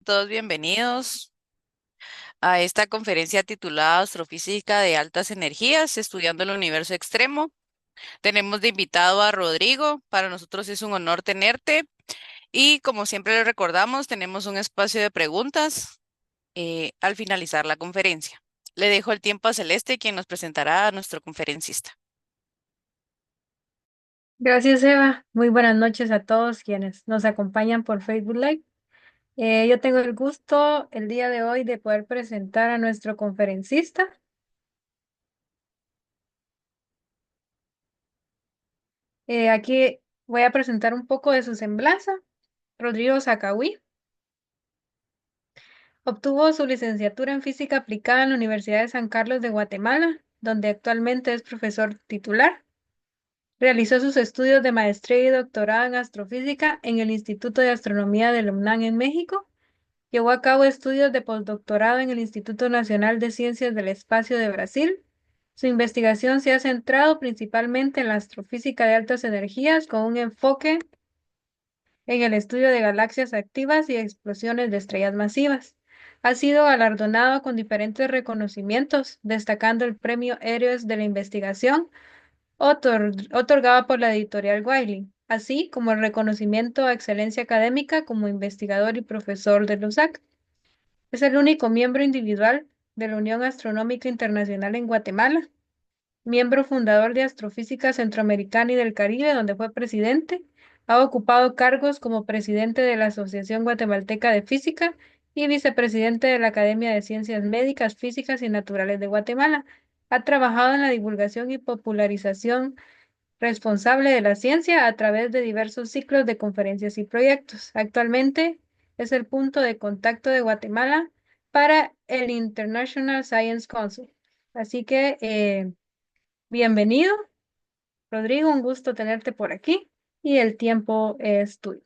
todos bienvenidos a esta conferencia titulada Astrofísica de Altas Energías, estudiando el universo extremo. Tenemos de invitado a Rodrigo. Para nosotros es un honor tenerte y como siempre le recordamos, tenemos un espacio de preguntas al finalizar la conferencia. Le dejo el tiempo a Celeste, quien nos presentará a nuestro conferencista. Gracias, Eva. Muy buenas noches a todos quienes nos acompañan por Facebook Live. Yo tengo el gusto el día de hoy de poder presentar a nuestro conferencista. Aquí voy a presentar un poco de su semblanza. Rodrigo Zacahuí obtuvo su licenciatura en Física Aplicada en la Universidad de San Carlos de Guatemala, donde actualmente es profesor titular. Realizó sus estudios de maestría y doctorado en astrofísica en el Instituto de Astronomía de la UNAM en México. Llevó a cabo estudios de postdoctorado en el Instituto Nacional de Ciencias del Espacio de Brasil. Su investigación se ha centrado principalmente en la astrofísica de altas energías con un enfoque en el estudio de galaxias activas y explosiones de estrellas masivas. Ha sido galardonado con diferentes reconocimientos, destacando el Premio Héroes de la Investigación otorgado por la editorial Wiley, así como el reconocimiento a excelencia académica como investigador y profesor de LUSAC. Es el único miembro individual de la Unión Astronómica Internacional en Guatemala, miembro fundador de Astrofísica Centroamericana y del Caribe, donde fue presidente. Ha ocupado cargos como presidente de la Asociación Guatemalteca de Física y vicepresidente de la Academia de Ciencias Médicas, Físicas y Naturales de Guatemala. Ha trabajado en la divulgación y popularización responsable de la ciencia a través de diversos ciclos de conferencias y proyectos. Actualmente es el punto de contacto de Guatemala para el International Science Council. Así que bienvenido, Rodrigo, un gusto tenerte por aquí y el tiempo es tuyo.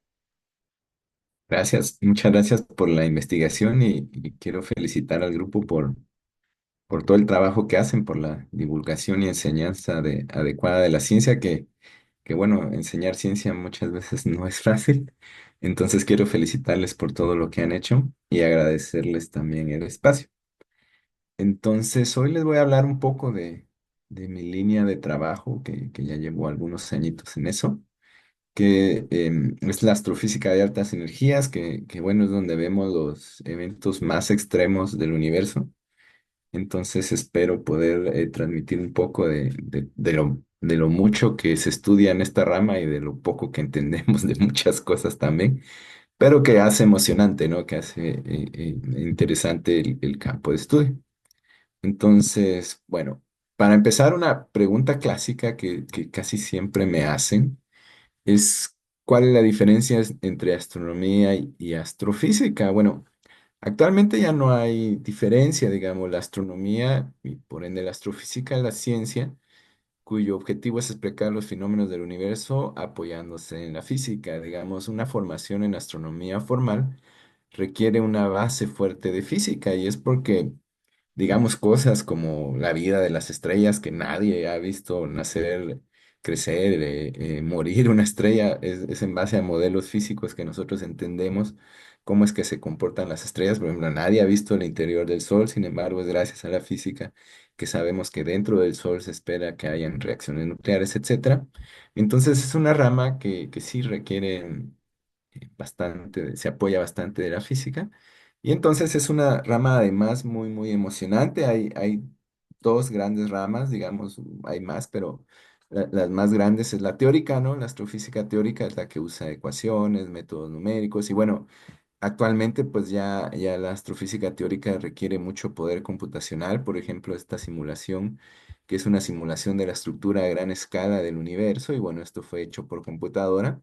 Gracias, muchas gracias por la investigación y quiero felicitar al grupo por todo el trabajo que hacen, por la divulgación y enseñanza adecuada de la ciencia, que bueno, enseñar ciencia muchas veces no es fácil. Entonces quiero felicitarles por todo lo que han hecho y agradecerles también el espacio. Entonces hoy les voy a hablar un poco de mi línea de trabajo, que ya llevo algunos añitos en eso, que es la astrofísica de altas energías, que bueno, es donde vemos los eventos más extremos del universo. Entonces espero poder transmitir un poco de lo mucho que se estudia en esta rama y de lo poco que entendemos de muchas cosas también, pero que hace emocionante, ¿no? Que hace interesante el campo de estudio. Entonces, bueno, para empezar, una pregunta clásica que casi siempre me hacen es ¿cuál es la diferencia entre astronomía y astrofísica? Bueno, actualmente ya no hay diferencia, digamos, la astronomía y por ende la astrofísica es la ciencia cuyo objetivo es explicar los fenómenos del universo apoyándose en la física. Digamos, una formación en astronomía formal requiere una base fuerte de física y es porque digamos, cosas como la vida de las estrellas que nadie ha visto nacer, crecer, morir una estrella, es en base a modelos físicos que nosotros entendemos cómo es que se comportan las estrellas. Por ejemplo, nadie ha visto el interior del Sol, sin embargo, es gracias a la física que sabemos que dentro del Sol se espera que hayan reacciones nucleares, etcétera. Entonces, es una rama que sí requiere bastante, se apoya bastante de la física. Y entonces es una rama además muy, muy emocionante. Hay dos grandes ramas, digamos, hay más, pero las más grandes es la teórica, ¿no? La astrofísica teórica es la que usa ecuaciones, métodos numéricos y bueno, actualmente pues ya la astrofísica teórica requiere mucho poder computacional, por ejemplo, esta simulación, que es una simulación de la estructura a gran escala del universo y bueno, esto fue hecho por computadora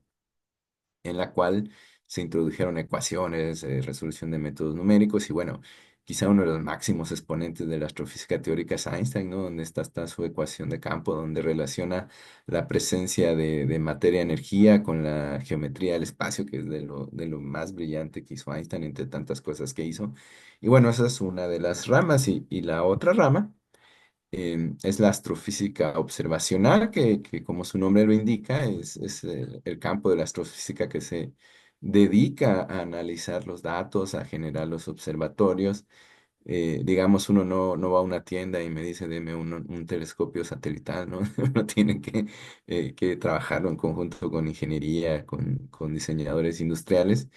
en la cual se introdujeron ecuaciones, resolución de métodos numéricos y bueno, quizá uno de los máximos exponentes de la astrofísica teórica es Einstein, ¿no? Donde está su ecuación de campo, donde relaciona la presencia de materia-energía con la geometría del espacio, que es de lo más brillante que hizo Einstein entre tantas cosas que hizo. Y bueno, esa es una de las ramas y la otra rama es la astrofísica observacional, que como su nombre lo indica, es el campo de la astrofísica que se dedica a analizar los datos, a generar los observatorios. Digamos, uno no va a una tienda y me dice, deme un telescopio satelital, ¿no? Uno tiene que trabajarlo en conjunto con ingeniería, con diseñadores industriales.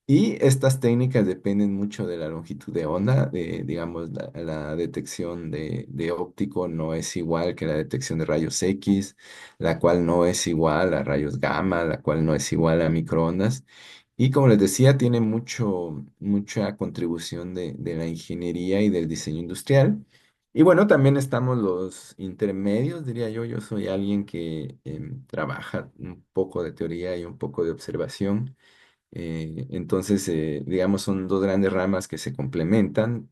Y estas técnicas dependen mucho de la longitud de onda, digamos, la detección de óptico no es igual que la detección de rayos X, la cual no es igual a rayos gamma, la cual no es igual a microondas. Y como les decía, tiene mucha contribución de la ingeniería y del diseño industrial. Y bueno, también estamos los intermedios, diría yo. Yo soy alguien que trabaja un poco de teoría y un poco de observación. Entonces, digamos, son dos grandes ramas que se complementan.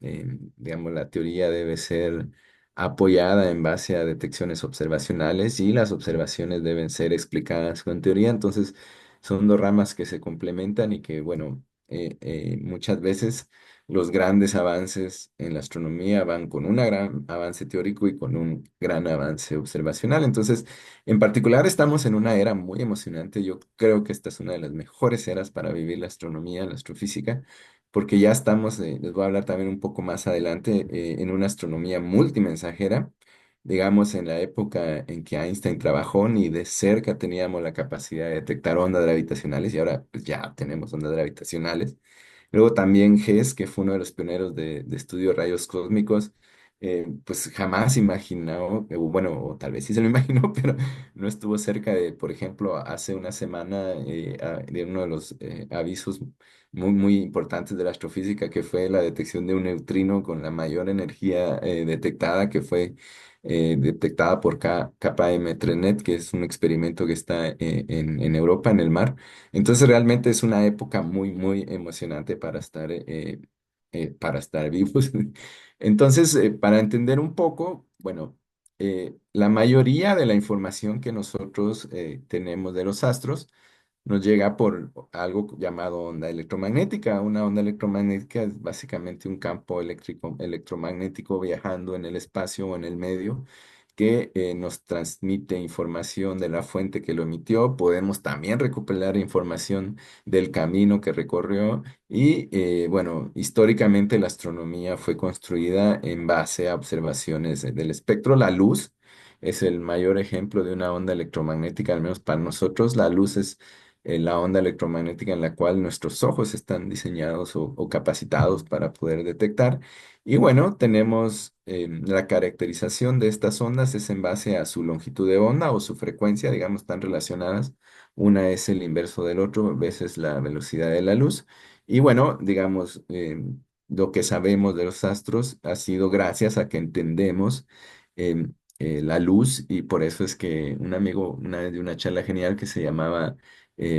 Digamos, la teoría debe ser apoyada en base a detecciones observacionales y las observaciones deben ser explicadas con teoría. Entonces, son dos ramas que se complementan y que, bueno, muchas veces los grandes avances en la astronomía van con un gran avance teórico y con un gran avance observacional. Entonces, en particular, estamos en una era muy emocionante. Yo creo que esta es una de las mejores eras para vivir la astronomía, la astrofísica, porque ya estamos, les voy a hablar también un poco más adelante, en una astronomía multimensajera. Digamos, en la época en que Einstein trabajó, ni de cerca teníamos la capacidad de detectar ondas gravitacionales y ahora pues, ya tenemos ondas gravitacionales. Luego también Hess, que fue uno de los pioneros de estudio de rayos cósmicos, pues jamás imaginó, bueno, o tal vez sí se lo imaginó, pero no estuvo cerca de, por ejemplo, hace una semana, de uno de los avisos muy importantes de la astrofísica, que fue la detección de un neutrino con la mayor energía detectada, que fue detectada por KPM-3NET, que es un experimento que está en Europa, en el mar. Entonces realmente es una época muy emocionante para estar vivos. Entonces, para entender un poco, bueno, la mayoría de la información que nosotros tenemos de los astros nos llega por algo llamado onda electromagnética. Una onda electromagnética es básicamente un campo eléctrico, electromagnético viajando en el espacio o en el medio que nos transmite información de la fuente que lo emitió. Podemos también recuperar información del camino que recorrió y bueno, históricamente la astronomía fue construida en base a observaciones del espectro. La luz es el mayor ejemplo de una onda electromagnética, al menos para nosotros. La luz es la onda electromagnética en la cual nuestros ojos están diseñados o capacitados para poder detectar. Y bueno, tenemos la caracterización de estas ondas es en base a su longitud de onda o su frecuencia, digamos, están relacionadas. Una es el inverso del otro, veces la velocidad de la luz. Y bueno, digamos, lo que sabemos de los astros ha sido gracias a que entendemos la luz y por eso es que un amigo una vez dio una charla genial que se llamaba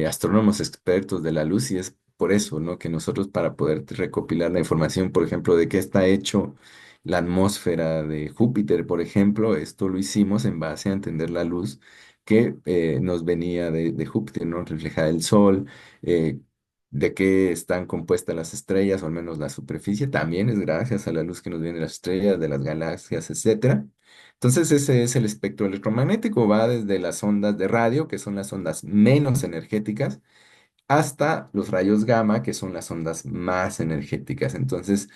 Astrónomos expertos de la luz y es por eso, ¿no? Que nosotros para poder recopilar la información, por ejemplo, de qué está hecho la atmósfera de Júpiter, por ejemplo, esto lo hicimos en base a entender la luz que nos venía de Júpiter, ¿no? Reflejada del Sol, eh, de qué están compuestas las estrellas, o al menos la superficie, también es gracias a la luz que nos viene de las estrellas, de las galaxias, etcétera. Entonces ese es el espectro electromagnético, va desde las ondas de radio, que son las ondas menos energéticas, hasta los rayos gamma, que son las ondas más energéticas. Entonces,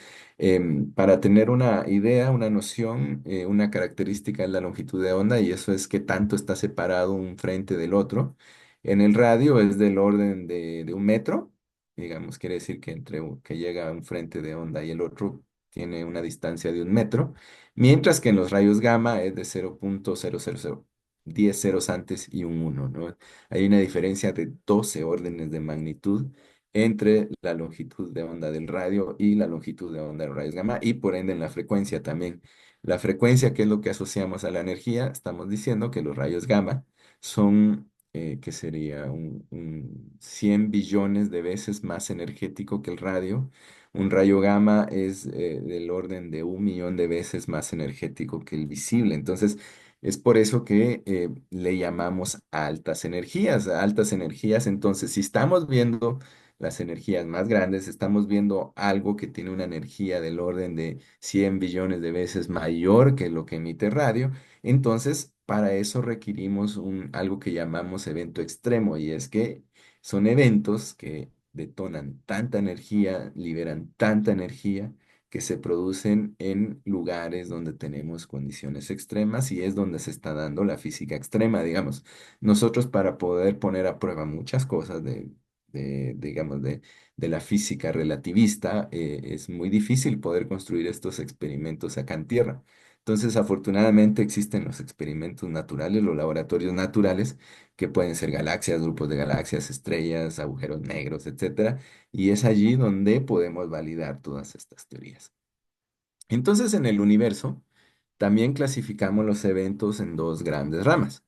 para tener una idea, una noción, una característica es la longitud de onda y eso es que tanto está separado un frente del otro. En el radio es del orden de un metro, digamos, quiere decir que que llega un frente de onda y el otro tiene una distancia de un metro, mientras que en los rayos gamma es de 0,000 10 ceros antes y un uno, ¿no? Hay una diferencia de 12 órdenes de magnitud entre la longitud de onda del radio y la longitud de onda de los rayos gamma y por ende en la frecuencia también. La frecuencia, que es lo que asociamos a la energía, estamos diciendo que los rayos gamma son, que sería un 100 billones de veces más energético que el radio. Un rayo gamma es del orden de 1 millón de veces más energético que el visible. Entonces, es por eso que le llamamos altas energías. Altas energías, entonces, si estamos viendo las energías más grandes, estamos viendo algo que tiene una energía del orden de 100 billones de veces mayor que lo que emite radio, entonces para eso requerimos algo que llamamos evento extremo y es que son eventos que detonan tanta energía, liberan tanta energía que se producen en lugares donde tenemos condiciones extremas y es donde se está dando la física extrema, digamos. Nosotros para poder poner a prueba muchas cosas digamos, de la física relativista, es muy difícil poder construir estos experimentos acá en Tierra. Entonces, afortunadamente existen los experimentos naturales, los laboratorios naturales, que pueden ser galaxias, grupos de galaxias, estrellas, agujeros negros, etcétera, y es allí donde podemos validar todas estas teorías. Entonces, en el universo, también clasificamos los eventos en dos grandes ramas.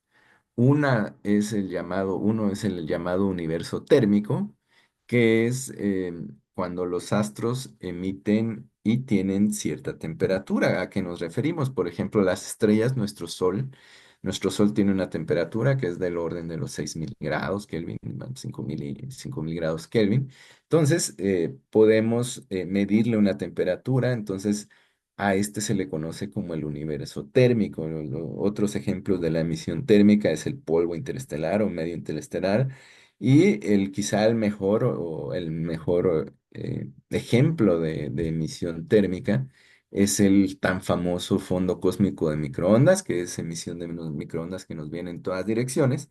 Uno es el llamado universo térmico, que es cuando los astros emiten y tienen cierta temperatura. ¿A qué nos referimos? Por ejemplo, las estrellas, nuestro Sol. Nuestro Sol tiene una temperatura que es del orden de los 6.000 grados Kelvin, 5.000 grados Kelvin. Entonces, podemos medirle una temperatura. Entonces, a este se le conoce como el universo térmico. Otros ejemplos de la emisión térmica es el polvo interestelar o medio interestelar. Y quizá el mejor o el mejor ejemplo de emisión térmica es el tan famoso fondo cósmico de microondas, que es emisión de unos microondas que nos vienen en todas direcciones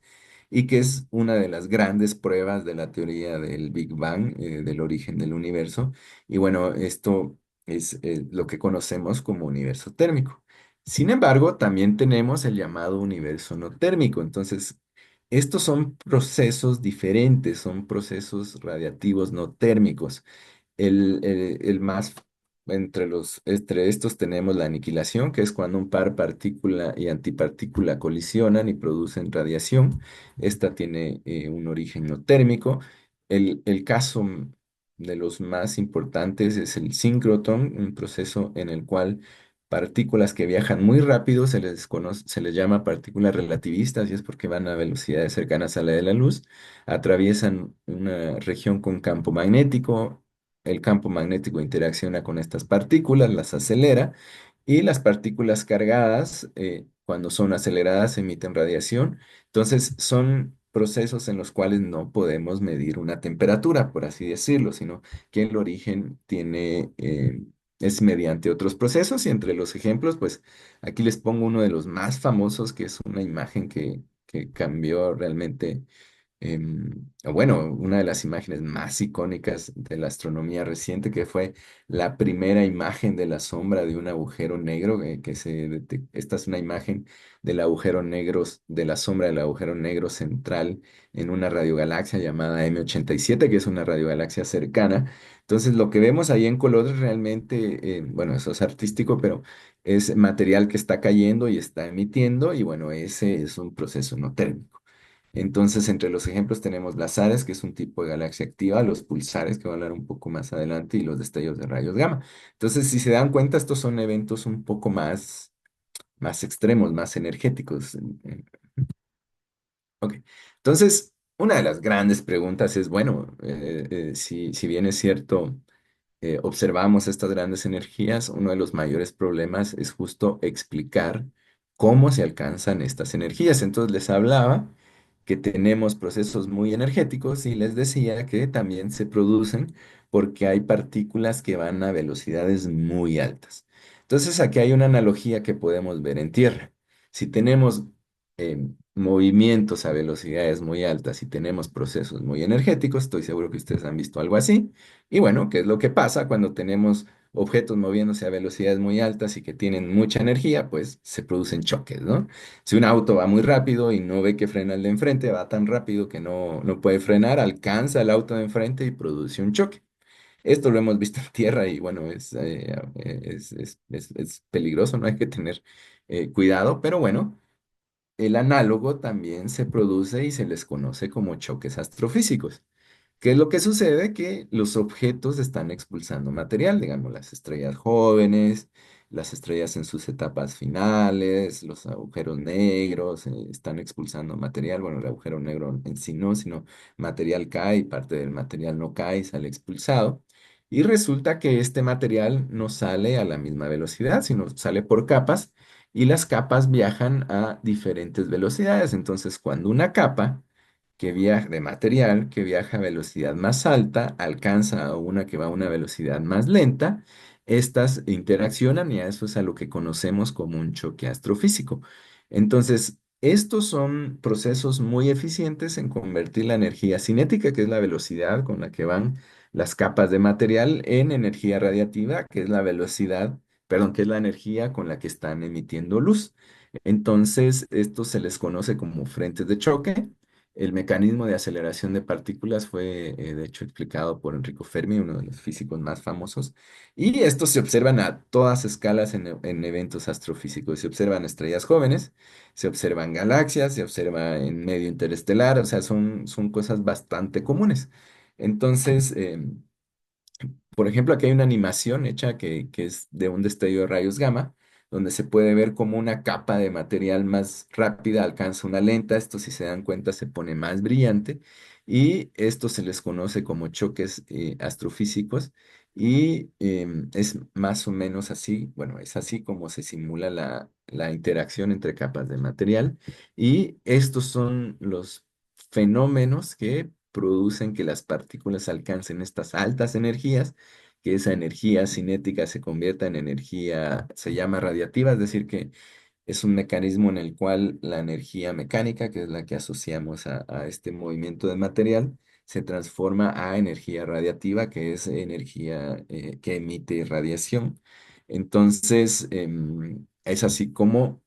y que es una de las grandes pruebas de la teoría del Big Bang, del origen del universo. Y bueno, esto es lo que conocemos como universo térmico. Sin embargo, también tenemos el llamado universo no térmico. Entonces, estos son procesos diferentes, son procesos radiativos no térmicos. El más, entre estos tenemos la aniquilación, que es cuando un par partícula y antipartícula colisionan y producen radiación. Esta tiene un origen no térmico. El caso de los más importantes es el síncrotron, un proceso en el cual partículas que viajan muy rápido se les llama partículas relativistas y es porque van a velocidades cercanas a la de la luz, atraviesan una región con campo magnético. El campo magnético interacciona con estas partículas, las acelera y las partículas cargadas, cuando son aceleradas, emiten radiación. Entonces, son procesos en los cuales no podemos medir una temperatura, por así decirlo, sino que el origen es mediante otros procesos y entre los ejemplos, pues aquí les pongo uno de los más famosos, que es una imagen que cambió realmente o bueno, una de las imágenes más icónicas de la astronomía reciente, que fue la primera imagen de la sombra de un agujero negro, esta es una imagen del agujero negro, de la sombra del agujero negro central en una radiogalaxia llamada M87, que es una radiogalaxia cercana. Entonces, lo que vemos ahí en colores realmente, bueno, eso es artístico, pero es material que está cayendo y está emitiendo, y bueno, ese es un proceso no térmico. Entonces, entre los ejemplos tenemos las ARES, que es un tipo de galaxia activa, los pulsares, que voy a hablar un poco más adelante, y los destellos de rayos gamma. Entonces, si se dan cuenta, estos son eventos un poco más extremos, más energéticos. Ok. Entonces, una de las grandes preguntas es, bueno, si bien es cierto, observamos estas grandes energías, uno de los mayores problemas es justo explicar cómo se alcanzan estas energías. Entonces les hablaba que tenemos procesos muy energéticos y les decía que también se producen porque hay partículas que van a velocidades muy altas. Entonces aquí hay una analogía que podemos ver en tierra. Si tenemos movimientos a velocidades muy altas y tenemos procesos muy energéticos, estoy seguro que ustedes han visto algo así. Y bueno, ¿qué es lo que pasa cuando tenemos objetos moviéndose a velocidades muy altas y que tienen mucha energía? Pues se producen choques, ¿no? Si un auto va muy rápido y no ve que frena el de enfrente, va tan rápido que no puede frenar, alcanza el auto de enfrente y produce un choque. Esto lo hemos visto en tierra y bueno, es peligroso, no hay que tener cuidado, pero bueno. El análogo también se produce y se les conoce como choques astrofísicos. ¿Qué es lo que sucede? Que los objetos están expulsando material, digamos, las estrellas jóvenes, las estrellas en sus etapas finales, los agujeros negros, están expulsando material. Bueno, el agujero negro en sí no, sino material cae y parte del material no cae y sale expulsado. Y resulta que este material no sale a la misma velocidad, sino sale por capas y las capas viajan a diferentes velocidades. Entonces, cuando una capa que viaja, de material que viaja a velocidad más alta, alcanza a una que va a una velocidad más lenta. Estas interaccionan y a eso es a lo que conocemos como un choque astrofísico. Entonces, estos son procesos muy eficientes en convertir la energía cinética, que es la velocidad con la que van las capas de material, en energía radiativa, que es la velocidad, perdón, que es la energía con la que están emitiendo luz. Entonces, esto se les conoce como frentes de choque. El mecanismo de aceleración de partículas fue, de hecho, explicado por Enrico Fermi, uno de los físicos más famosos, y estos se observan a todas escalas en eventos astrofísicos. Se observan estrellas jóvenes, se observan galaxias, se observa en medio interestelar, o sea, son cosas bastante comunes. Entonces, por ejemplo, aquí hay una animación hecha que es de un destello de rayos gamma, donde se puede ver cómo una capa de material más rápida alcanza una lenta. Esto, si se dan cuenta, se pone más brillante. Y esto se les conoce como choques astrofísicos. Y es más o menos así, bueno, es así como se simula la interacción entre capas de material. Y estos son los fenómenos que producen que las partículas alcancen estas altas energías, que esa energía cinética se convierta en energía, se llama radiativa, es decir, que es un mecanismo en el cual la energía mecánica, que es la que asociamos a este movimiento de material, se transforma a energía radiativa, que es energía que emite radiación. Entonces, es así como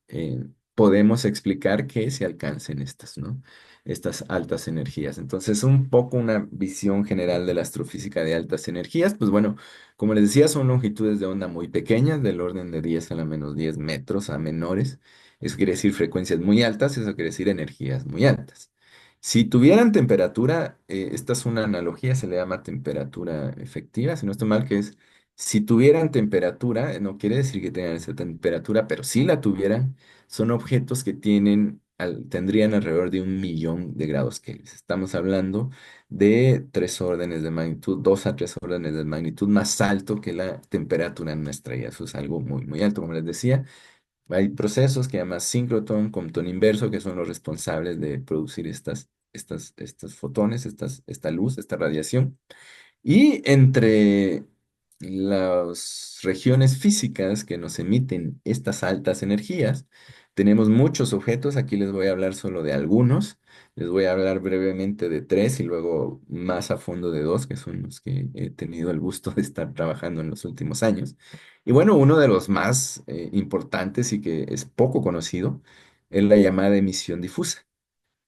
podemos explicar que se alcancen estas, ¿no? Estas altas energías. Entonces, un poco una visión general de la astrofísica de altas energías. Pues bueno, como les decía, son longitudes de onda muy pequeñas, del orden de 10 a la menos 10 metros a menores. Eso quiere decir frecuencias muy altas, eso quiere decir energías muy altas. Si tuvieran temperatura, esta es una analogía, se le llama temperatura efectiva, si no estoy mal, que es, si tuvieran temperatura, no quiere decir que tengan esa temperatura, pero si la tuvieran, son objetos que tendrían alrededor de 1 millón de grados Kelvin. Estamos hablando de 3 órdenes de magnitud, 2 a 3 órdenes de magnitud más alto que la temperatura en una estrella. Eso es algo muy, muy alto, como les decía. Hay procesos que llaman síncrotron, Compton inverso, que son los responsables de producir estos fotones, esta luz, esta radiación. Y entre las regiones físicas que nos emiten estas altas energías, tenemos muchos objetos. Aquí les voy a hablar solo de algunos. Les voy a hablar brevemente de tres y luego más a fondo de dos, que son los que he tenido el gusto de estar trabajando en los últimos años. Y bueno, uno de los más importantes y que es poco conocido es la llamada emisión difusa.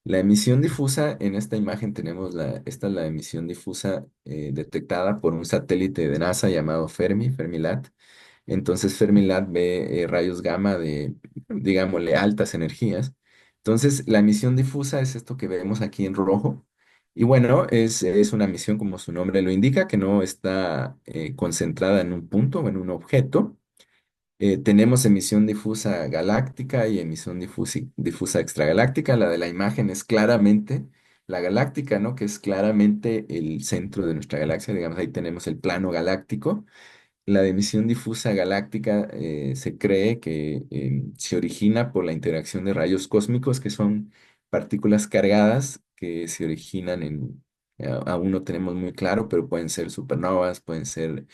La emisión difusa, en esta imagen tenemos esta es la emisión difusa detectada por un satélite de NASA llamado Fermilat. Entonces Fermilat ve rayos gamma de, digámosle, altas energías. Entonces la emisión difusa es esto que vemos aquí en rojo. Y bueno, es una emisión como su nombre lo indica, que no está concentrada en un punto o en un objeto. Tenemos emisión difusa galáctica y emisión difusa extragaláctica. La de la imagen es claramente la galáctica, ¿no? Que es claramente el centro de nuestra galaxia. Digamos, ahí tenemos el plano galáctico. La emisión difusa galáctica se cree que se origina por la interacción de rayos cósmicos, que son partículas cargadas que se originan aún no tenemos muy claro, pero pueden ser supernovas, pueden ser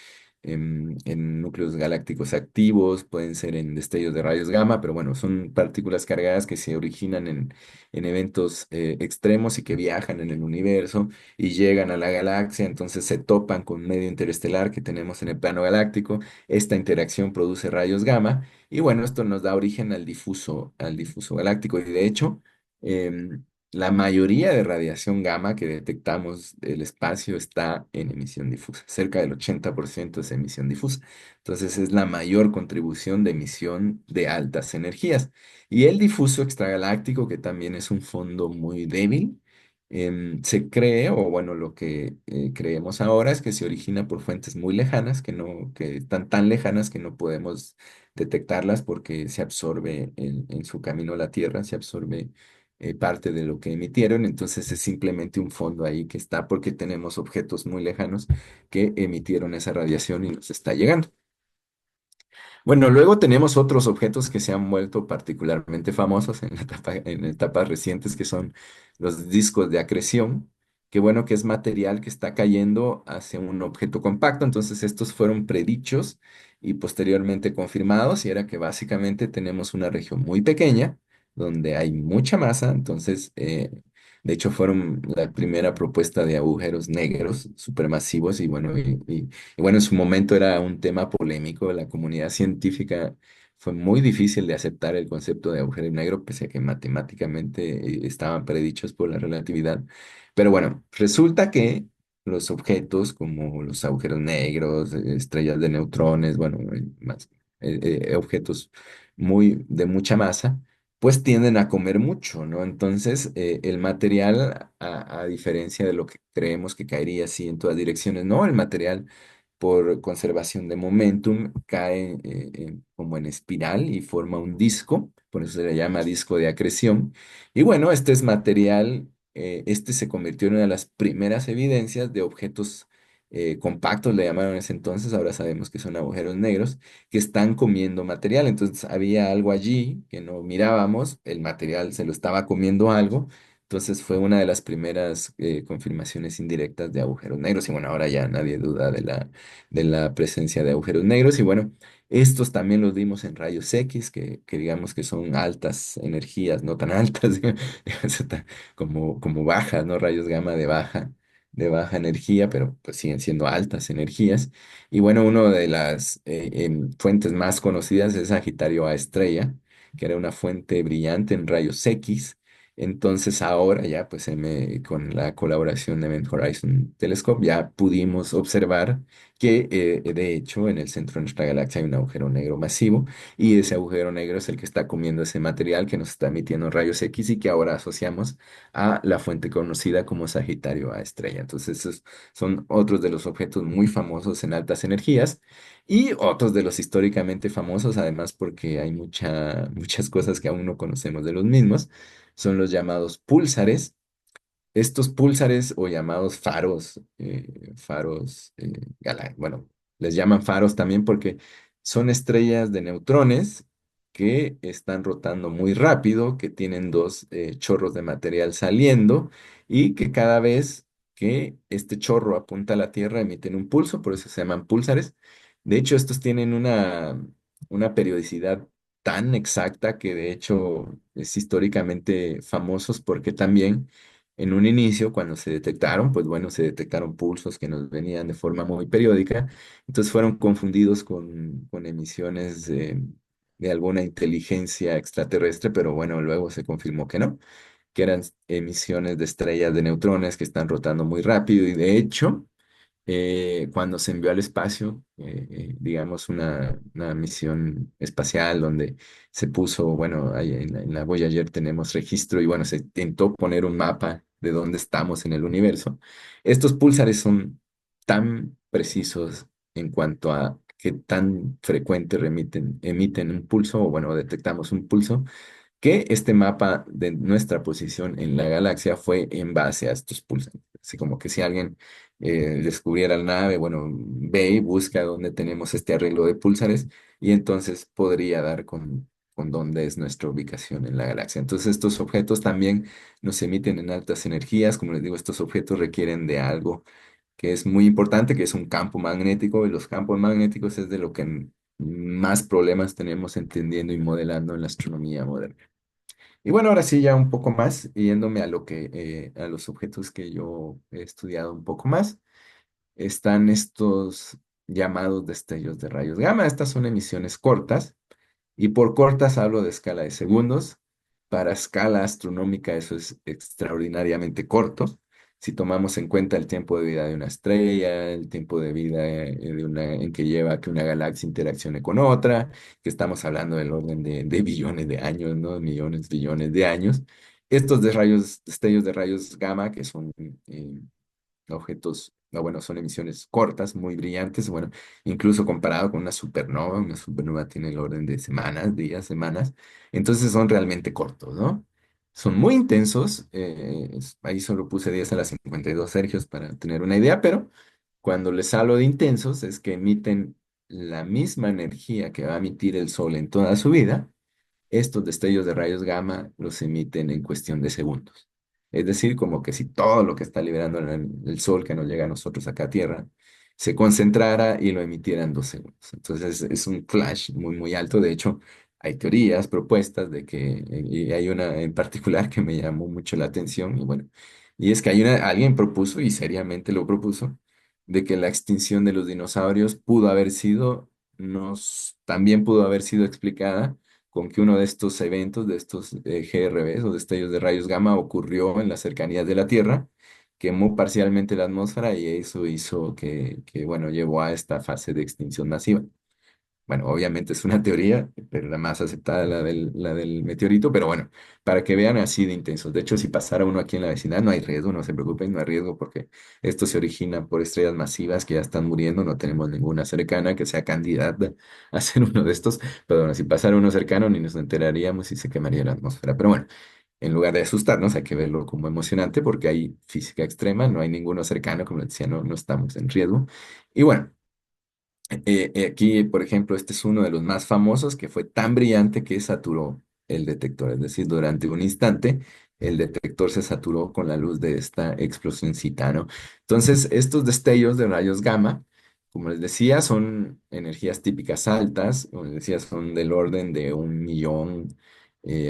en núcleos galácticos activos, pueden ser en destellos de rayos gamma, pero bueno, son partículas cargadas que se originan en eventos extremos y que viajan en el universo y llegan a la galaxia, entonces se topan con un medio interestelar que tenemos en el plano galáctico. Esta interacción produce rayos gamma y bueno, esto nos da origen al difuso galáctico y de hecho, em, la mayoría de radiación gamma que detectamos del espacio está en emisión difusa. Cerca del 80% es emisión difusa. Entonces es la mayor contribución de emisión de altas energías. Y el difuso extragaláctico, que también es un fondo muy débil, se cree, o bueno, lo que creemos ahora es que se origina por fuentes muy lejanas, que están tan lejanas que no podemos detectarlas porque se absorbe en su camino a la Tierra, se absorbe parte de lo que emitieron, entonces es simplemente un fondo ahí que está porque tenemos objetos muy lejanos que emitieron esa radiación y nos está llegando. Bueno, luego tenemos otros objetos que se han vuelto particularmente famosos en en etapas recientes, que son los discos de acreción, que bueno, que es material que está cayendo hacia un objeto compacto. Entonces, estos fueron predichos y posteriormente confirmados, y era que básicamente tenemos una región muy pequeña donde hay mucha masa. Entonces, de hecho, fueron la primera propuesta de agujeros negros supermasivos, y bueno, y bueno, en su momento era un tema polémico. La comunidad científica fue muy difícil de aceptar el concepto de agujero negro, pese a que matemáticamente estaban predichos por la relatividad. Pero bueno, resulta que los objetos como los agujeros negros, estrellas de neutrones, bueno, objetos de mucha masa, pues tienden a comer mucho, ¿no? Entonces, el material, a diferencia de lo que creemos que caería así en todas direcciones, no, el material por conservación de momentum cae como en espiral y forma un disco, por eso se le llama disco de acreción. Y bueno, este es material, este se convirtió en una de las primeras evidencias de objetos compactos, le llamaron en ese entonces, ahora sabemos que son agujeros negros, que están comiendo material. Entonces había algo allí que no mirábamos, el material se lo estaba comiendo algo. Entonces fue una de las primeras confirmaciones indirectas de agujeros negros. Y bueno, ahora ya nadie duda de la presencia de agujeros negros. Y bueno, estos también los vimos en rayos X, que digamos que son altas energías, no tan altas, como bajas, ¿no? Rayos gamma de baja energía, pero pues siguen siendo altas energías. Y bueno, una de las fuentes más conocidas es Sagitario A estrella, que era una fuente brillante en rayos X. Entonces ahora ya, pues con la colaboración de Event Horizon Telescope, ya pudimos observar que de hecho en el centro de nuestra galaxia hay un agujero negro masivo, y ese agujero negro es el que está comiendo ese material que nos está emitiendo rayos X, y que ahora asociamos a la fuente conocida como Sagitario A estrella. Entonces, esos son otros de los objetos muy famosos en altas energías, y otros de los históricamente famosos, además porque hay muchas cosas que aún no conocemos de los mismos, son los llamados púlsares. Estos púlsares, o llamados faros, bueno, les llaman faros también porque son estrellas de neutrones que están rotando muy rápido, que tienen dos chorros de material saliendo, y que cada vez que este chorro apunta a la Tierra emiten un pulso, por eso se llaman púlsares. De hecho, estos tienen una periodicidad tan exacta que de hecho es históricamente famosos, porque también en un inicio, cuando se detectaron, pues bueno, se detectaron pulsos que nos venían de forma muy periódica. Entonces fueron confundidos con emisiones de alguna inteligencia extraterrestre, pero bueno, luego se confirmó que eran emisiones de estrellas de neutrones que están rotando muy rápido. Y de hecho, cuando se envió al espacio, digamos, una misión espacial donde se puso, bueno, ahí en la Voyager tenemos registro, y bueno, se intentó poner un mapa de dónde estamos en el universo. Estos púlsares son tan precisos en cuanto a qué tan frecuente emiten un pulso, o bueno, detectamos un pulso, que este mapa de nuestra posición en la galaxia fue en base a estos pulsos. Así como que si alguien descubriera la nave, bueno, ve y busca dónde tenemos este arreglo de púlsares, y entonces podría dar con dónde es nuestra ubicación en la galaxia. Entonces estos objetos también nos emiten en altas energías. Como les digo, estos objetos requieren de algo que es muy importante, que es un campo magnético, y los campos magnéticos es de lo que más problemas tenemos entendiendo y modelando en la astronomía moderna. Y bueno, ahora sí, ya un poco más, yéndome a los objetos que yo he estudiado un poco más, están estos llamados destellos de rayos gamma. Estas son emisiones cortas, y por cortas hablo de escala de segundos. Para escala astronómica eso es extraordinariamente corto. Si tomamos en cuenta el tiempo de vida de una estrella, el tiempo de vida en que lleva a que una galaxia interaccione con otra, que estamos hablando del orden de billones de años, ¿no? Millones, billones de años. Estos destellos de rayos gamma, que son objetos, no, bueno, son emisiones cortas, muy brillantes, bueno, incluso comparado con una supernova tiene el orden de semanas, días, semanas, entonces son realmente cortos, ¿no? Son muy intensos, ahí solo puse 10 a la 52 Sergios para tener una idea, pero cuando les hablo de intensos es que emiten la misma energía que va a emitir el Sol en toda su vida, estos destellos de rayos gamma los emiten en cuestión de segundos. Es decir, como que si todo lo que está liberando el Sol que nos llega a nosotros acá a Tierra se concentrara y lo emitiera en 2 segundos. Entonces es un flash muy, muy alto. De hecho, hay teorías, propuestas de que, y hay una en particular que me llamó mucho la atención, y bueno, y es que alguien propuso, y seriamente lo propuso, de que la extinción de los dinosaurios pudo haber sido, también pudo haber sido explicada con que uno de estos eventos, de estos GRBs o destellos de rayos gamma, ocurrió en las cercanías de la Tierra, quemó parcialmente la atmósfera y eso hizo bueno, llevó a esta fase de extinción masiva. Bueno, obviamente es una teoría, pero la más aceptada es la del meteorito, pero bueno, para que vean así de intensos. De hecho, si pasara uno aquí en la vecindad, no hay riesgo, no se preocupen, no hay riesgo porque esto se origina por estrellas masivas que ya están muriendo, no tenemos ninguna cercana que sea candidata a ser uno de estos, pero bueno, si pasara uno cercano ni nos enteraríamos y se quemaría la atmósfera. Pero bueno, en lugar de asustarnos, hay que verlo como emocionante porque hay física extrema, no hay ninguno cercano, como les decía, no estamos en riesgo. Y bueno. Aquí, por ejemplo, este es uno de los más famosos que fue tan brillante que saturó el detector. Es decir, durante un instante el detector se saturó con la luz de esta explosioncita, ¿no? Entonces, estos destellos de rayos gamma, como les decía, son energías típicas altas. Como les decía, son del orden de 1 millón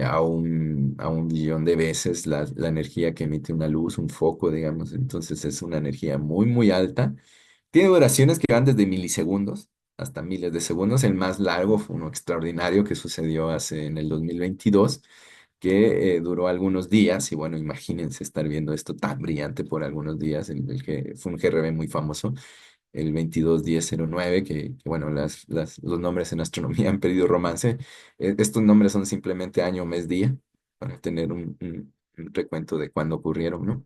a un billón de veces la energía que emite una luz, un foco, digamos. Entonces, es una energía muy, muy alta. Tiene duraciones que van desde milisegundos hasta miles de segundos. El más largo fue uno extraordinario que sucedió en el 2022, que duró algunos días. Y bueno, imagínense estar viendo esto tan brillante por algunos días, en el que fue un GRB muy famoso, el 221009, bueno, los nombres en astronomía han perdido romance. Estos nombres son simplemente año, mes, día, para tener un recuento de cuándo ocurrieron, ¿no?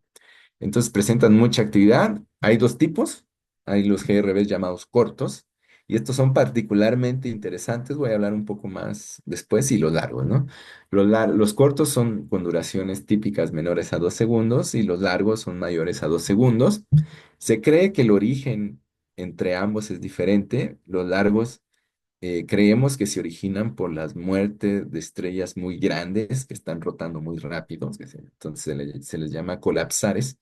Entonces presentan mucha actividad. Hay dos tipos. Hay los GRBs llamados cortos. Y estos son particularmente interesantes. Voy a hablar un poco más después y los largos, ¿no? Los cortos son con duraciones típicas menores a 2 segundos y los largos son mayores a 2 segundos. Se cree que el origen entre ambos es diferente. Los largos creemos que se originan por las muertes de estrellas muy grandes que están rotando muy rápido, entonces se les llama colapsares.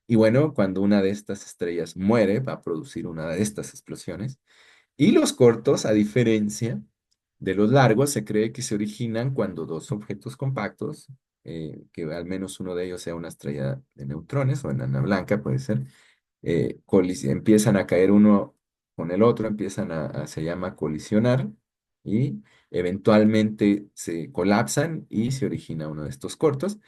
Y bueno, cuando una de estas estrellas muere, va a producir una de estas explosiones. Y los cortos, a diferencia de los largos, se cree que se originan cuando dos objetos compactos, que al menos uno de ellos sea una estrella de neutrones o enana blanca, puede ser, empiezan a caer uno con el otro, se llama colisionar y eventualmente se colapsan y se origina uno de estos cortos.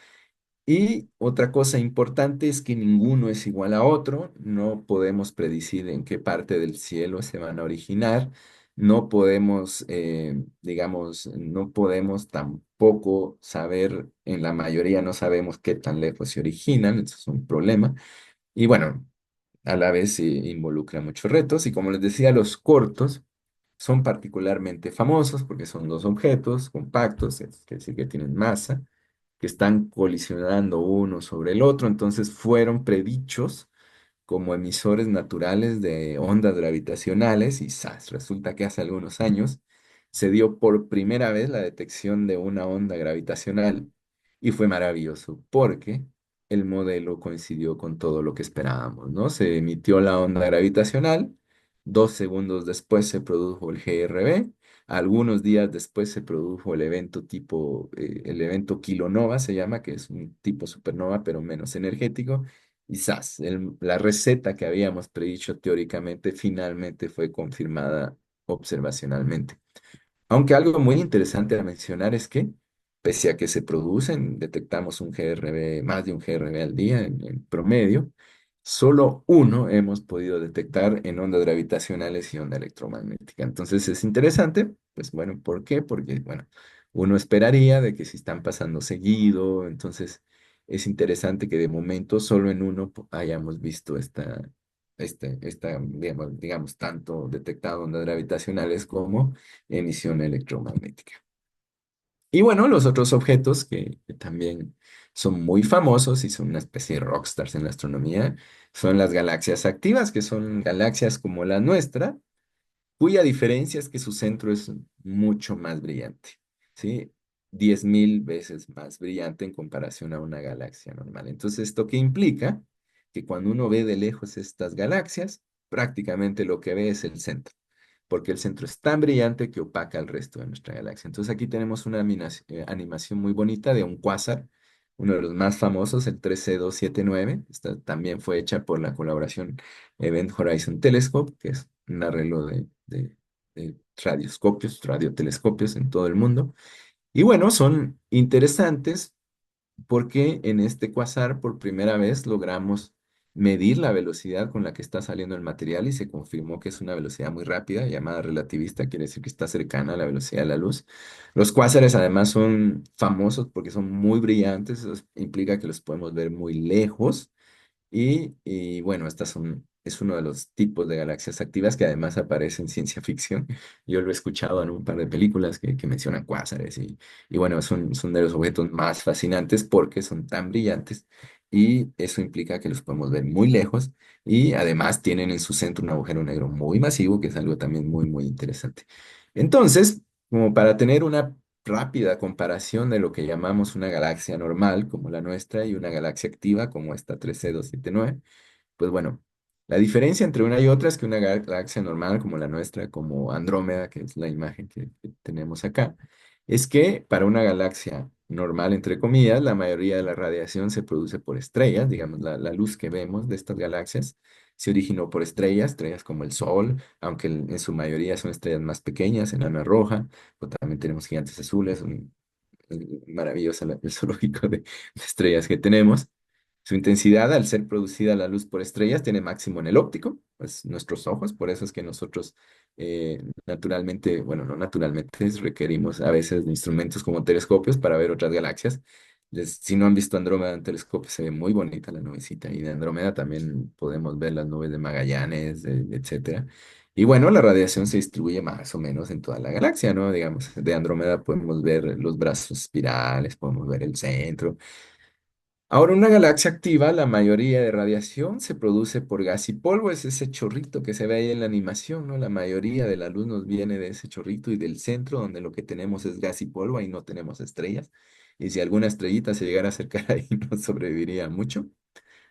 Y otra cosa importante es que ninguno es igual a otro, no podemos predecir en qué parte del cielo se van a originar, no podemos, digamos, no podemos tampoco saber, en la mayoría no sabemos qué tan lejos se originan, eso es un problema. Y bueno, a la vez involucra muchos retos y como les decía, los cortos son particularmente famosos porque son dos objetos compactos, es decir, que tienen masa, que están colisionando uno sobre el otro, entonces fueron predichos como emisores naturales de ondas gravitacionales y ¡zas! Resulta que hace algunos años se dio por primera vez la detección de una onda gravitacional y fue maravilloso porque el modelo coincidió con todo lo que esperábamos, ¿no? Se emitió la onda gravitacional, 2 segundos después se produjo el GRB, algunos días después se produjo el evento kilonova se llama, que es un tipo supernova pero menos energético. Quizás la receta que habíamos predicho teóricamente finalmente fue confirmada observacionalmente. Aunque algo muy interesante a mencionar es que, pese a que se producen, detectamos un GRB, más de un GRB al día en promedio, solo uno hemos podido detectar en ondas gravitacionales y onda electromagnética. Entonces es interesante, pues bueno, ¿por qué? Porque, bueno, uno esperaría de que si están pasando seguido, entonces es interesante que de momento solo en uno hayamos visto digamos, tanto detectado ondas gravitacionales como emisión electromagnética. Y bueno, los otros objetos que también son muy famosos y son una especie de rockstars en la astronomía son las galaxias activas, que son galaxias como la nuestra, cuya diferencia es que su centro es mucho más brillante, ¿sí? 10.000 veces más brillante en comparación a una galaxia normal. Entonces, ¿esto qué implica? Que cuando uno ve de lejos estas galaxias, prácticamente lo que ve es el centro, porque el centro es tan brillante que opaca el resto de nuestra galaxia. Entonces, aquí tenemos una animación muy bonita de un cuásar, uno de los más famosos, el 13279. Esta también fue hecha por la colaboración Event Horizon Telescope, que es un arreglo de radioscopios, radiotelescopios en todo el mundo. Y bueno, son interesantes porque en este quasar por primera vez logramos medir la velocidad con la que está saliendo el material y se confirmó que es una velocidad muy rápida, llamada relativista, quiere decir que está cercana a la velocidad de la luz. Los cuásares además son famosos porque son muy brillantes, eso implica que los podemos ver muy lejos y bueno, es uno de los tipos de galaxias activas que además aparece en ciencia ficción. Yo lo he escuchado en un par de películas que mencionan cuásares y bueno, son de los objetos más fascinantes porque son tan brillantes y eso implica que los podemos ver muy lejos y además tienen en su centro un agujero negro muy masivo, que es algo también muy, muy interesante. Entonces, como para tener una rápida comparación de lo que llamamos una galaxia normal como la nuestra y una galaxia activa como esta 3C279. Pues bueno, la diferencia entre una y otra es que una galaxia normal como la nuestra, como Andrómeda, que es la imagen que tenemos acá, es que para una galaxia normal, entre comillas, la mayoría de la radiación se produce por estrellas, digamos, la luz que vemos de estas galaxias se originó por estrellas, estrellas como el Sol, aunque en su mayoría son estrellas más pequeñas, enana roja, o también tenemos gigantes azules, maravilloso el zoológico de estrellas que tenemos. Su intensidad, al ser producida la luz por estrellas, tiene máximo en el óptico, pues nuestros ojos, por eso es que nosotros naturalmente, bueno, no naturalmente, requerimos a veces de instrumentos como telescopios para ver otras galaxias. Si no han visto Andrómeda en telescopio, se ve muy bonita la nubecita. Y de Andrómeda también podemos ver las nubes de Magallanes, etcétera. Y bueno, la radiación se distribuye más o menos en toda la galaxia, ¿no? Digamos, de Andrómeda podemos ver los brazos espirales, podemos ver el centro. Ahora, una galaxia activa, la mayoría de radiación se produce por gas y polvo, es ese chorrito que se ve ahí en la animación, ¿no? La mayoría de la luz nos viene de ese chorrito y del centro, donde lo que tenemos es gas y polvo, ahí no tenemos estrellas. Y si alguna estrellita se llegara a acercar ahí, no sobreviviría mucho.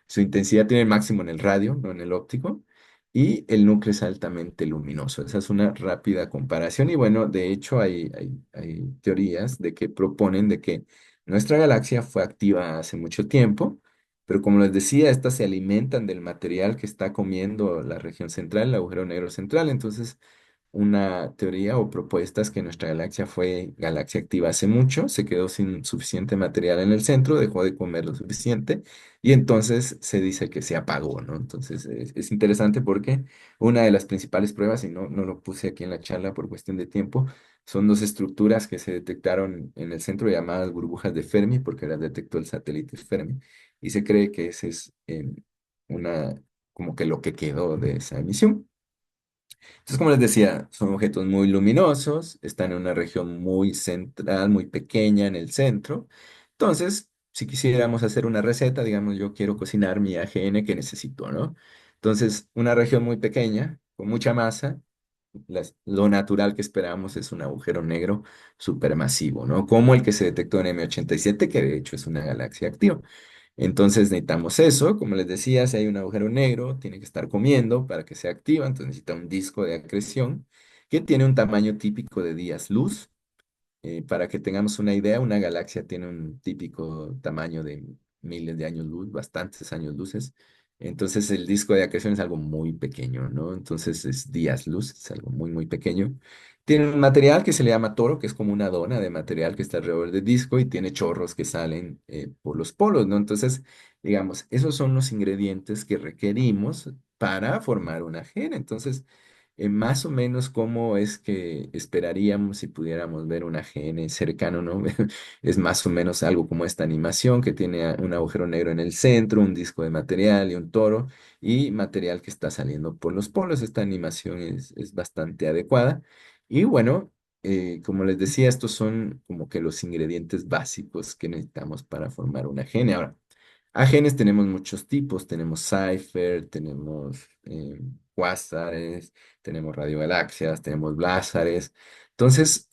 Su intensidad tiene el máximo en el radio, no en el óptico, y el núcleo es altamente luminoso. Esa es una rápida comparación y bueno, de hecho hay teorías de que proponen de que nuestra galaxia fue activa hace mucho tiempo, pero como les decía, estas se alimentan del material que está comiendo la región central, el agujero negro central, entonces una teoría o propuesta es que nuestra galaxia fue galaxia activa hace mucho, se quedó sin suficiente material en el centro, dejó de comer lo suficiente y entonces se dice que se apagó, ¿no? Entonces es interesante porque una de las principales pruebas, y no lo puse aquí en la charla por cuestión de tiempo, son dos estructuras que se detectaron en el centro llamadas burbujas de Fermi, porque las detectó el satélite Fermi, y se cree que ese es una, como que lo que quedó de esa emisión. Entonces, como les decía, son objetos muy luminosos, están en una región muy central, muy pequeña en el centro. Entonces, si quisiéramos hacer una receta, digamos, yo quiero cocinar mi AGN que necesito, ¿no? Entonces, una región muy pequeña, con mucha masa, lo natural que esperamos es un agujero negro supermasivo, ¿no? Como el que se detectó en M87, que de hecho es una galaxia activa. Entonces necesitamos eso, como les decía, si hay un agujero negro, tiene que estar comiendo para que sea activa, entonces necesita un disco de acreción que tiene un tamaño típico de días luz. Para que tengamos una idea, una galaxia tiene un típico tamaño de miles de años luz, bastantes años luces. Entonces el disco de acreción es algo muy pequeño, ¿no? Entonces es días luz, es algo muy, muy pequeño. Tiene un material que se le llama toro, que es como una dona de material que está alrededor del disco y tiene chorros que salen por los polos, ¿no? Entonces, digamos, esos son los ingredientes que requerimos para formar una gena. Entonces, más o menos cómo es que esperaríamos si pudiéramos ver una GN cercano, ¿no? Es más o menos algo como esta animación que tiene un agujero negro en el centro, un disco de material y un toro y material que está saliendo por los polos. Esta animación es bastante adecuada. Y bueno, como les decía, estos son como que los ingredientes básicos que necesitamos para formar una GN. Ahora, a genes tenemos muchos tipos, tenemos Cypher, tenemos cuásares, tenemos radiogalaxias, tenemos blázares. Entonces,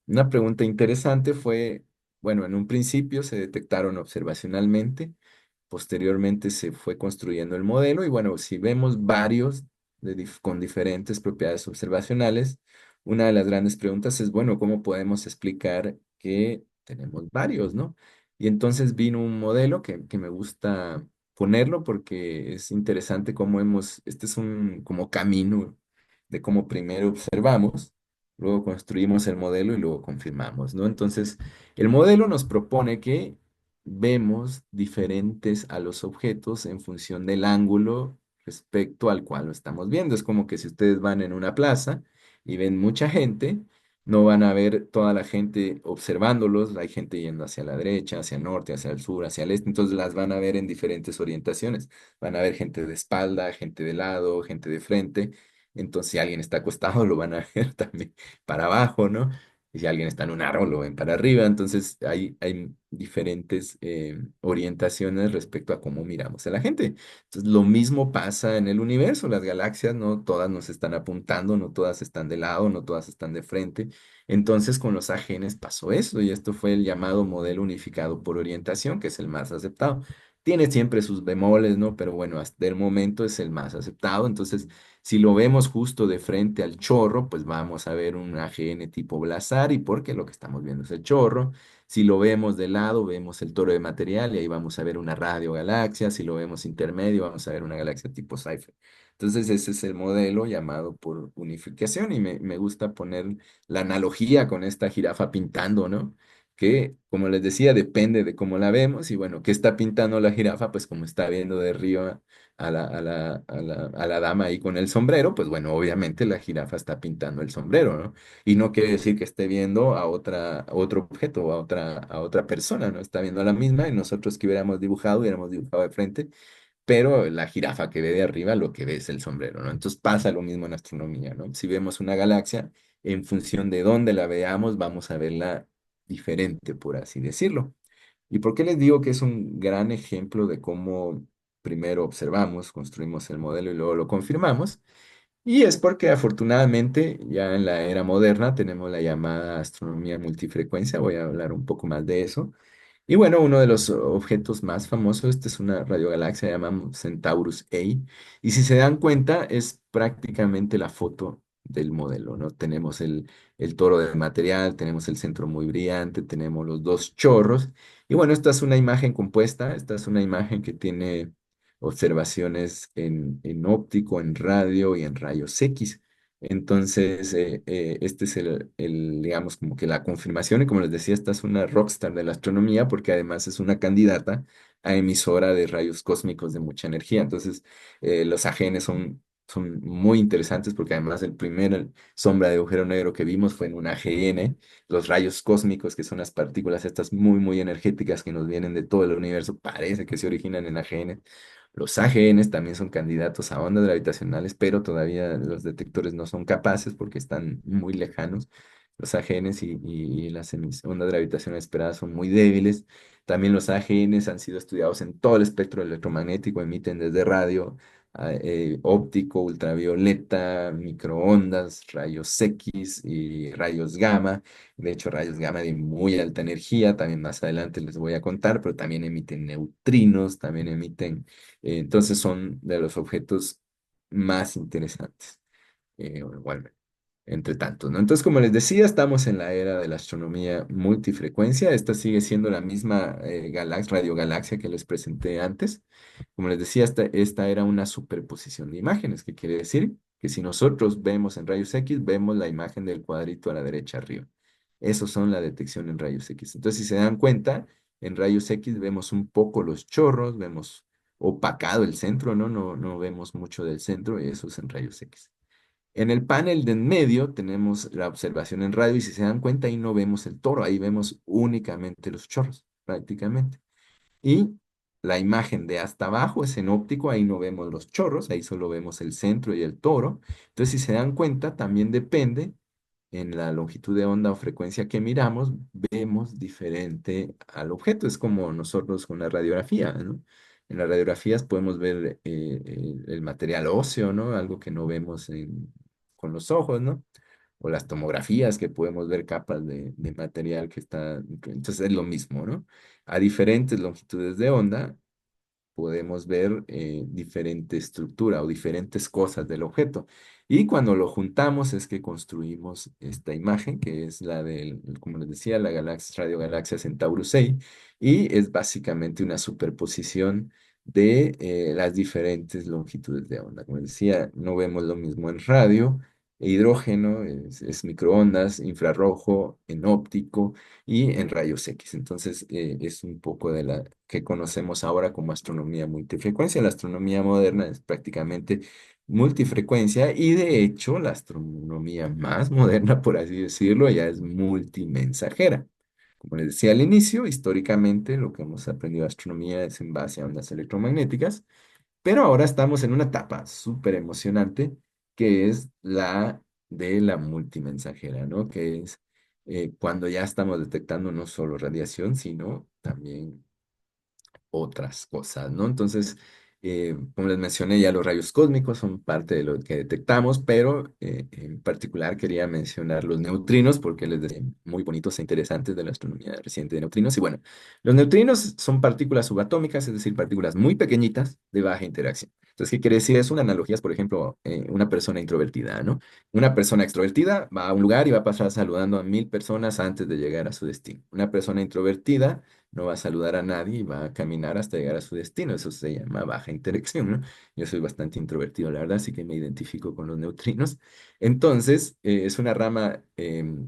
una pregunta interesante fue, bueno, en un principio se detectaron observacionalmente. Posteriormente se fue construyendo el modelo y bueno, si vemos varios con diferentes propiedades observacionales, una de las grandes preguntas es, bueno, ¿cómo podemos explicar que tenemos varios, ¿no? Y entonces vino un modelo que me gusta ponerlo porque es interesante cómo este es un como camino de cómo primero observamos, luego construimos el modelo y luego confirmamos, ¿no? Entonces, el modelo nos propone que vemos diferentes a los objetos en función del ángulo respecto al cual lo estamos viendo. Es como que si ustedes van en una plaza y ven mucha gente, no van a ver toda la gente observándolos, hay gente yendo hacia la derecha, hacia el norte, hacia el sur, hacia el este, entonces las van a ver en diferentes orientaciones. Van a ver gente de espalda, gente de lado, gente de frente. Entonces, si alguien está acostado, lo van a ver también para abajo, ¿no? Y si alguien está en un árbol, lo ven para arriba. Entonces, hay diferentes orientaciones respecto a cómo miramos a la gente. Entonces, lo mismo pasa en el universo. Las galaxias no todas nos están apuntando, no todas están de lado, no todas están de frente. Entonces, con los ajenes pasó eso y esto fue el llamado modelo unificado por orientación, que es el más aceptado. Tiene siempre sus bemoles, ¿no? Pero bueno, hasta el momento es el más aceptado. Entonces, si lo vemos justo de frente al chorro, pues vamos a ver un AGN tipo Blazar y porque lo que estamos viendo es el chorro. Si lo vemos de lado, vemos el toro de material y ahí vamos a ver una radiogalaxia. Si lo vemos intermedio, vamos a ver una galaxia tipo Cypher. Entonces, ese es el modelo llamado por unificación y me gusta poner la analogía con esta jirafa pintando, ¿no? Que, como les decía, depende de cómo la vemos y bueno, ¿qué está pintando la jirafa? Pues como está viendo de arriba a la dama ahí con el sombrero, pues bueno, obviamente la jirafa está pintando el sombrero, ¿no? Y no quiere decir que esté viendo a otro objeto o a otra persona, ¿no? Está viendo a la misma y nosotros que hubiéramos dibujado de frente, pero la jirafa que ve de arriba lo que ve es el sombrero, ¿no? Entonces pasa lo mismo en astronomía, ¿no? Si vemos una galaxia, en función de dónde la veamos, vamos a verla diferente, por así decirlo. ¿Y por qué les digo que es un gran ejemplo de cómo primero observamos, construimos el modelo y luego lo confirmamos? Y es porque afortunadamente ya en la era moderna tenemos la llamada astronomía multifrecuencia, voy a hablar un poco más de eso. Y bueno, uno de los objetos más famosos, esta es una radiogalaxia llamada Centaurus A, y si se dan cuenta es prácticamente la foto del modelo, ¿no? Tenemos el toro de material, tenemos el centro muy brillante, tenemos los dos chorros, y bueno, esta es una imagen compuesta, esta es una imagen que tiene observaciones en óptico, en radio y en rayos X. Entonces, este es digamos, como que la confirmación, y como les decía, esta es una rockstar de la astronomía, porque además es una candidata a emisora de rayos cósmicos de mucha energía. Entonces, los AGN son muy interesantes, porque además el primer sombra de agujero negro que vimos fue en un AGN. Los rayos cósmicos, que son las partículas estas muy, muy energéticas que nos vienen de todo el universo, parece que se originan en AGN. Los AGNs también son candidatos a ondas gravitacionales, pero todavía los detectores no son capaces porque están muy lejanos. Los AGNs y las ondas gravitacionales esperadas son muy débiles. También los AGNs han sido estudiados en todo el espectro electromagnético, emiten desde radio, óptico, ultravioleta, microondas, rayos X y rayos gamma. De hecho, rayos gamma de muy alta energía, también más adelante les voy a contar, pero también emiten neutrinos, también emiten entonces son de los objetos más interesantes, igualmente, entre tantos, ¿no? Entonces, como les decía, estamos en la era de la astronomía multifrecuencia. Esta sigue siendo la misma radiogalaxia que les presenté antes. Como les decía, esta era una superposición de imágenes, que quiere decir que si nosotros vemos en rayos X, vemos la imagen del cuadrito a la derecha arriba. Esos son la detección en rayos X. Entonces, si se dan cuenta, en rayos X vemos un poco los chorros, vemos opacado el centro, ¿no? No vemos mucho del centro y eso es en rayos X. En el panel de en medio tenemos la observación en radio y si se dan cuenta ahí no vemos el toro, ahí vemos únicamente los chorros, prácticamente. Y la imagen de hasta abajo es en óptico, ahí no vemos los chorros, ahí solo vemos el centro y el toro. Entonces, si se dan cuenta, también depende en la longitud de onda o frecuencia que miramos, vemos diferente al objeto. Es como nosotros con la radiografía, ¿no? en las radiografías podemos ver el material óseo, ¿no? Algo que no vemos con los ojos, ¿no? O las tomografías que podemos ver capas de material que está, entonces es lo mismo, ¿no? A diferentes longitudes de onda podemos ver diferente estructura o diferentes cosas del objeto. Y cuando lo juntamos es que construimos esta imagen, que es la del, como les decía, la galaxia, radiogalaxia Centaurus 6, y es básicamente una superposición de las diferentes longitudes de onda. Como les decía, no vemos lo mismo en radio, hidrógeno, es microondas, infrarrojo, en óptico y en rayos X. Entonces, es un poco de la que conocemos ahora como astronomía multifrecuencia. La astronomía moderna es prácticamente multifrecuencia y de hecho la astronomía más moderna, por así decirlo, ya es multimensajera. Como les decía al inicio, históricamente lo que hemos aprendido de astronomía es en base a ondas electromagnéticas, pero ahora estamos en una etapa súper emocionante que es la de la multimensajera, ¿no? Que es cuando ya estamos detectando no solo radiación, sino también otras cosas, ¿no? Entonces, como les mencioné, ya los rayos cósmicos son parte de lo que detectamos, pero en particular quería mencionar los neutrinos porque les decía muy bonitos e interesantes de la astronomía reciente de neutrinos. Y bueno, los neutrinos son partículas subatómicas, es decir, partículas muy pequeñitas de baja interacción. Entonces, ¿qué quiere decir eso? Una analogía es, por ejemplo, una persona introvertida, ¿no? Una persona extrovertida va a un lugar y va a pasar saludando a 1000 personas antes de llegar a su destino. Una persona introvertida no va a saludar a nadie y va a caminar hasta llegar a su destino. Eso se llama baja interacción, ¿no? Yo soy bastante introvertido, la verdad, así que me identifico con los neutrinos. Entonces, es una rama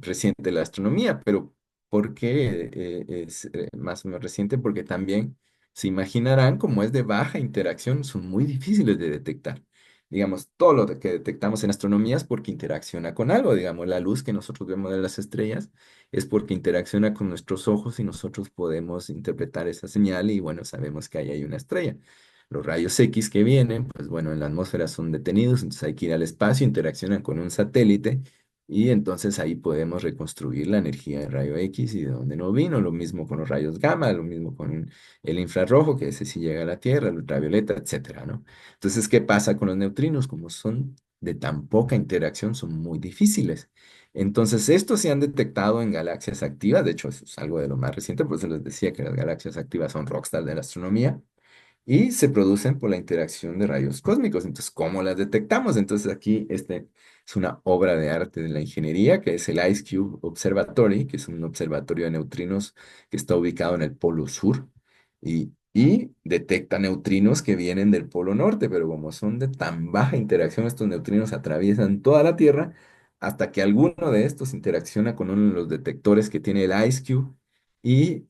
reciente de la astronomía, pero ¿por qué es más o menos reciente? Porque también se imaginarán, como es de baja interacción, son muy difíciles de detectar. Digamos, todo lo que detectamos en astronomía es porque interacciona con algo, digamos, la luz que nosotros vemos de las estrellas es porque interacciona con nuestros ojos y nosotros podemos interpretar esa señal y bueno, sabemos que ahí hay una estrella. Los rayos X que vienen, pues bueno, en la atmósfera son detenidos, entonces hay que ir al espacio, interaccionan con un satélite y entonces ahí podemos reconstruir la energía del rayo X y de dónde no vino. Lo mismo con los rayos gamma, lo mismo con el infrarrojo, que ese sí llega a la Tierra, el ultravioleta, etcétera, ¿no? Entonces, ¿qué pasa con los neutrinos? Como son de tan poca interacción, son muy difíciles. Entonces, estos se han detectado en galaxias activas, de hecho, eso es algo de lo más reciente, por eso les decía que las galaxias activas son rockstar de la astronomía, y se producen por la interacción de rayos cósmicos. Entonces, ¿cómo las detectamos? Entonces, aquí este es una obra de arte de la ingeniería, que es el IceCube Observatory, que es un observatorio de neutrinos que está ubicado en el Polo Sur y detecta neutrinos que vienen del Polo Norte, pero como son de tan baja interacción, estos neutrinos atraviesan toda la Tierra hasta que alguno de estos interacciona con uno de los detectores que tiene el IceCube y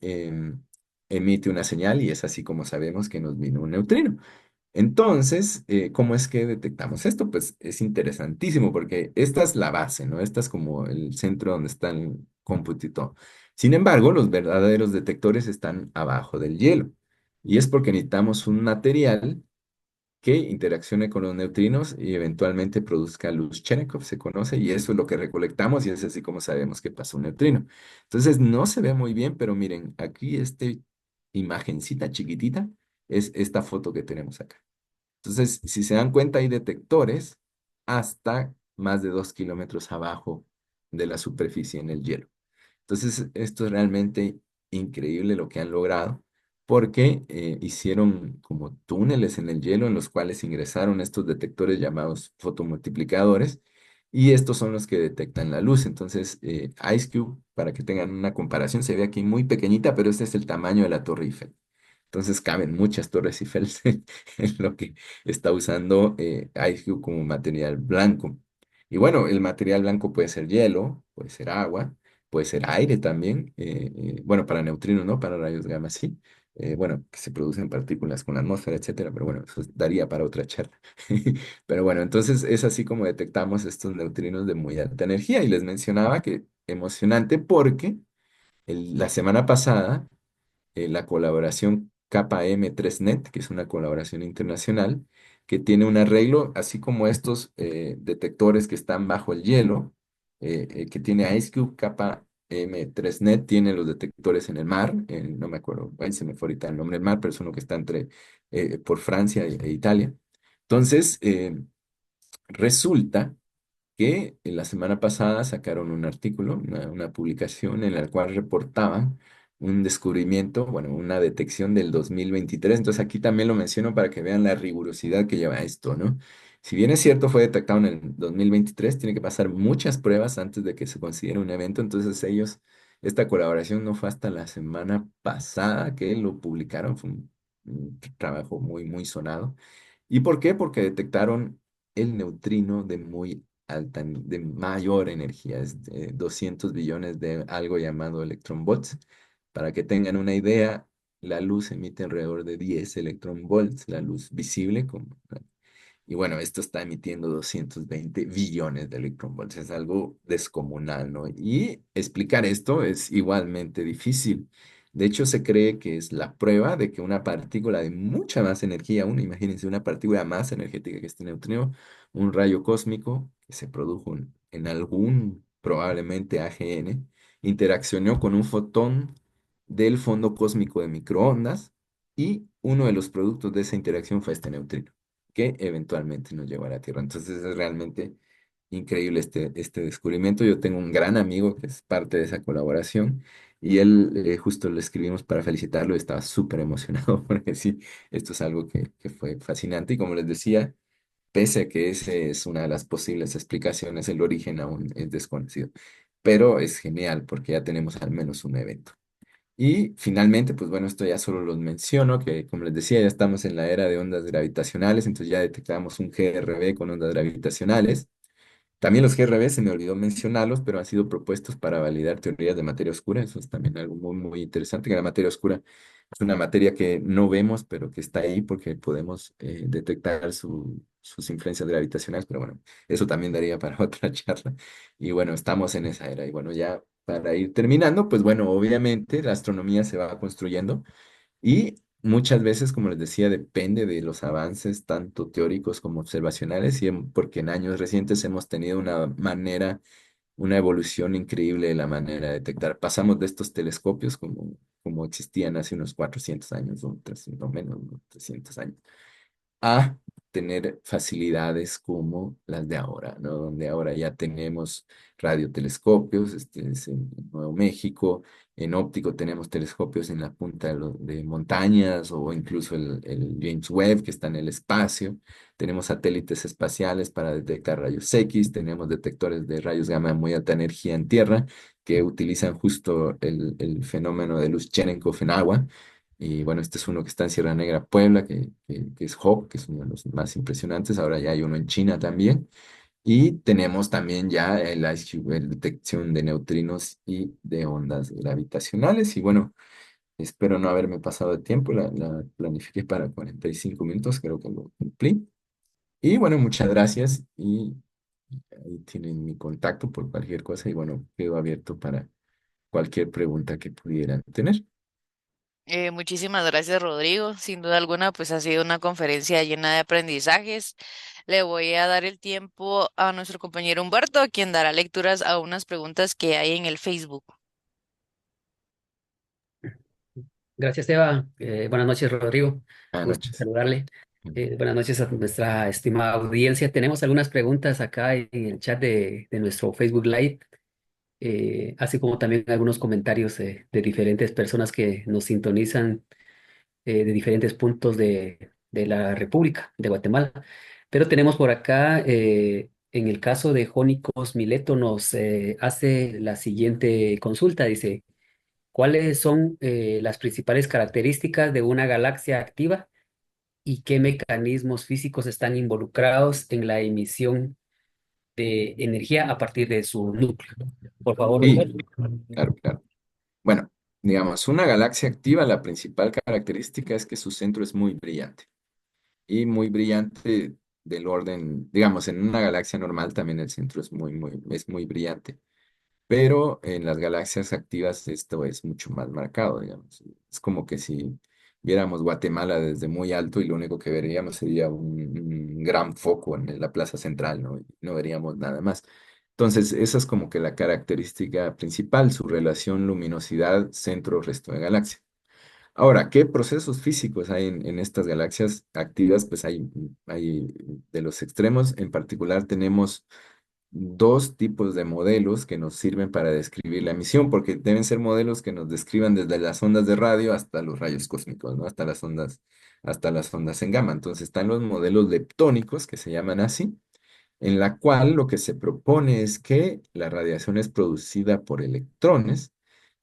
emite una señal y es así como sabemos que nos vino un neutrino. Entonces, ¿cómo es que detectamos esto? Pues es interesantísimo porque esta es la base, ¿no? Esta es como el centro donde está el cómputo y todo. Sin embargo, los verdaderos detectores están abajo del hielo y es porque necesitamos un material que interaccione con los neutrinos y eventualmente produzca luz Cherenkov, se conoce, y eso es lo que recolectamos y es así como sabemos que pasó un neutrino. Entonces no se ve muy bien, pero miren, aquí este imagencita chiquitita es esta foto que tenemos acá. Entonces, si se dan cuenta, hay detectores hasta más de 2 kilómetros abajo de la superficie en el hielo. Entonces, esto es realmente increíble lo que han logrado, porque hicieron como túneles en el hielo en los cuales ingresaron estos detectores llamados fotomultiplicadores, y estos son los que detectan la luz. Entonces, IceCube, para que tengan una comparación, se ve aquí muy pequeñita, pero este es el tamaño de la Torre Eiffel. Entonces caben muchas torres Eiffel en lo que está usando IceCube como material blanco. Y bueno, el material blanco puede ser hielo, puede ser agua, puede ser aire también, bueno, para neutrinos, ¿no? Para rayos gamma, sí. Bueno, que se producen partículas con la atmósfera, etcétera, pero bueno, eso daría para otra charla. Pero bueno, entonces es así como detectamos estos neutrinos de muy alta energía y les mencionaba que emocionante porque la semana pasada la colaboración KM3Net, que es una colaboración internacional, que tiene un arreglo, así como estos detectores que están bajo el hielo, que tiene IceCube M3Net tiene los detectores en el mar, no me acuerdo, ahí se me fue ahorita el nombre del mar, pero es uno que está por Francia e Italia. Entonces, resulta que la semana pasada sacaron un artículo, una publicación en la cual reportaban un descubrimiento, bueno, una detección del 2023. Entonces aquí también lo menciono para que vean la rigurosidad que lleva esto, ¿no? Si bien es cierto, fue detectado en el 2023, tiene que pasar muchas pruebas antes de que se considere un evento. Entonces esta colaboración no fue hasta la semana pasada que lo publicaron, fue un trabajo muy, muy sonado. ¿Y por qué? Porque detectaron el neutrino de muy alta, de mayor energía, es de 200 billones de algo llamado electronvolts. Para que tengan una idea, la luz emite alrededor de 10 electronvolts, la luz visible, y bueno, esto está emitiendo 220 billones de electronvolts. Es algo descomunal, ¿no? Y explicar esto es igualmente difícil. De hecho, se cree que es la prueba de que una partícula de mucha más energía, aún imagínense una partícula más energética que este neutrino, un rayo cósmico que se produjo en algún, probablemente AGN, interaccionó con un fotón del fondo cósmico de microondas y uno de los productos de esa interacción fue este neutrino que eventualmente nos llegó a la Tierra. Entonces es realmente increíble este descubrimiento. Yo tengo un gran amigo que es parte de esa colaboración y él justo lo escribimos para felicitarlo y estaba súper emocionado porque sí, esto es algo que fue fascinante y como les decía, pese a que esa es una de las posibles explicaciones, el origen aún es desconocido. Pero es genial porque ya tenemos al menos un evento. Y finalmente, pues bueno, esto ya solo los menciono, que como les decía, ya estamos en la era de ondas gravitacionales, entonces ya detectamos un GRB con ondas gravitacionales. También los GRB, se me olvidó mencionarlos, pero han sido propuestos para validar teorías de materia oscura. Eso es también algo muy, muy interesante, que la materia oscura es una materia que no vemos, pero que está ahí porque podemos detectar sus influencias gravitacionales. Pero bueno, eso también daría para otra charla. Y bueno, estamos en esa era. Y bueno, ya para ir terminando, pues bueno, obviamente la astronomía se va construyendo y muchas veces, como les decía, depende de los avances tanto teóricos como observacionales, porque en años recientes hemos tenido una evolución increíble de la manera de detectar. Pasamos de estos telescopios como existían hace unos 400 años, o 300, menos, ¿no? 300 años a tener facilidades como las de ahora, ¿no? Donde ahora ya tenemos radiotelescopios, este es en Nuevo México, en óptico tenemos telescopios en la punta de montañas o incluso el James Webb que está en el espacio, tenemos satélites espaciales para detectar rayos X, tenemos detectores de rayos gamma de muy alta energía en tierra que utilizan justo el fenómeno de luz Cherenkov en agua. Y bueno, este es uno que está en Sierra Negra, Puebla, que es HOP, que es uno de los más impresionantes. Ahora ya hay uno en China también. Y tenemos también ya el IceCube, el detección de neutrinos y de ondas gravitacionales. Y bueno, espero no haberme pasado de tiempo. La planifiqué para 45 minutos, creo que lo cumplí. Y bueno, muchas gracias. Y ahí tienen mi contacto por cualquier cosa. Y bueno, quedo abierto para cualquier pregunta que pudieran tener. Muchísimas gracias, Rodrigo. Sin duda alguna, pues ha sido una conferencia llena de aprendizajes. Le voy a dar el tiempo a nuestro compañero Humberto, quien dará lecturas a unas preguntas que hay en el Facebook. Gracias, Eva. Buenas noches, Rodrigo. Buenas Gusto noches. saludarle. Buenas noches a nuestra estimada audiencia. Tenemos algunas preguntas acá en el chat de nuestro Facebook Live, así como también algunos comentarios de diferentes personas que nos sintonizan de diferentes puntos de la República de Guatemala. Pero tenemos por acá, en el caso de Jónicos Mileto, nos hace la siguiente consulta. Dice, ¿cuáles son las principales características de una galaxia activa y qué mecanismos físicos están involucrados en la emisión de energía a partir de su núcleo? Por favor, Sí, Humberto. claro, claro. Bueno, digamos, una galaxia activa, la principal característica es que su centro es muy brillante y muy brillante del orden, digamos, en una galaxia normal también el centro es muy brillante, pero en las galaxias activas esto es mucho más marcado, digamos. Es como que si viéramos Guatemala desde muy alto y lo único que veríamos sería un gran foco en la plaza central, ¿no? Y no veríamos nada más. Entonces, esa es como que la característica principal, su relación luminosidad centro-resto de galaxia. Ahora, ¿qué procesos físicos hay en estas galaxias activas? Pues hay de los extremos, en particular tenemos dos tipos de modelos que nos sirven para describir la emisión, porque deben ser modelos que nos describan desde las ondas de radio hasta los rayos cósmicos, ¿no? Hasta las ondas en gamma. Entonces están los modelos leptónicos, que se llaman así, en la cual lo que se propone es que la radiación es producida por electrones.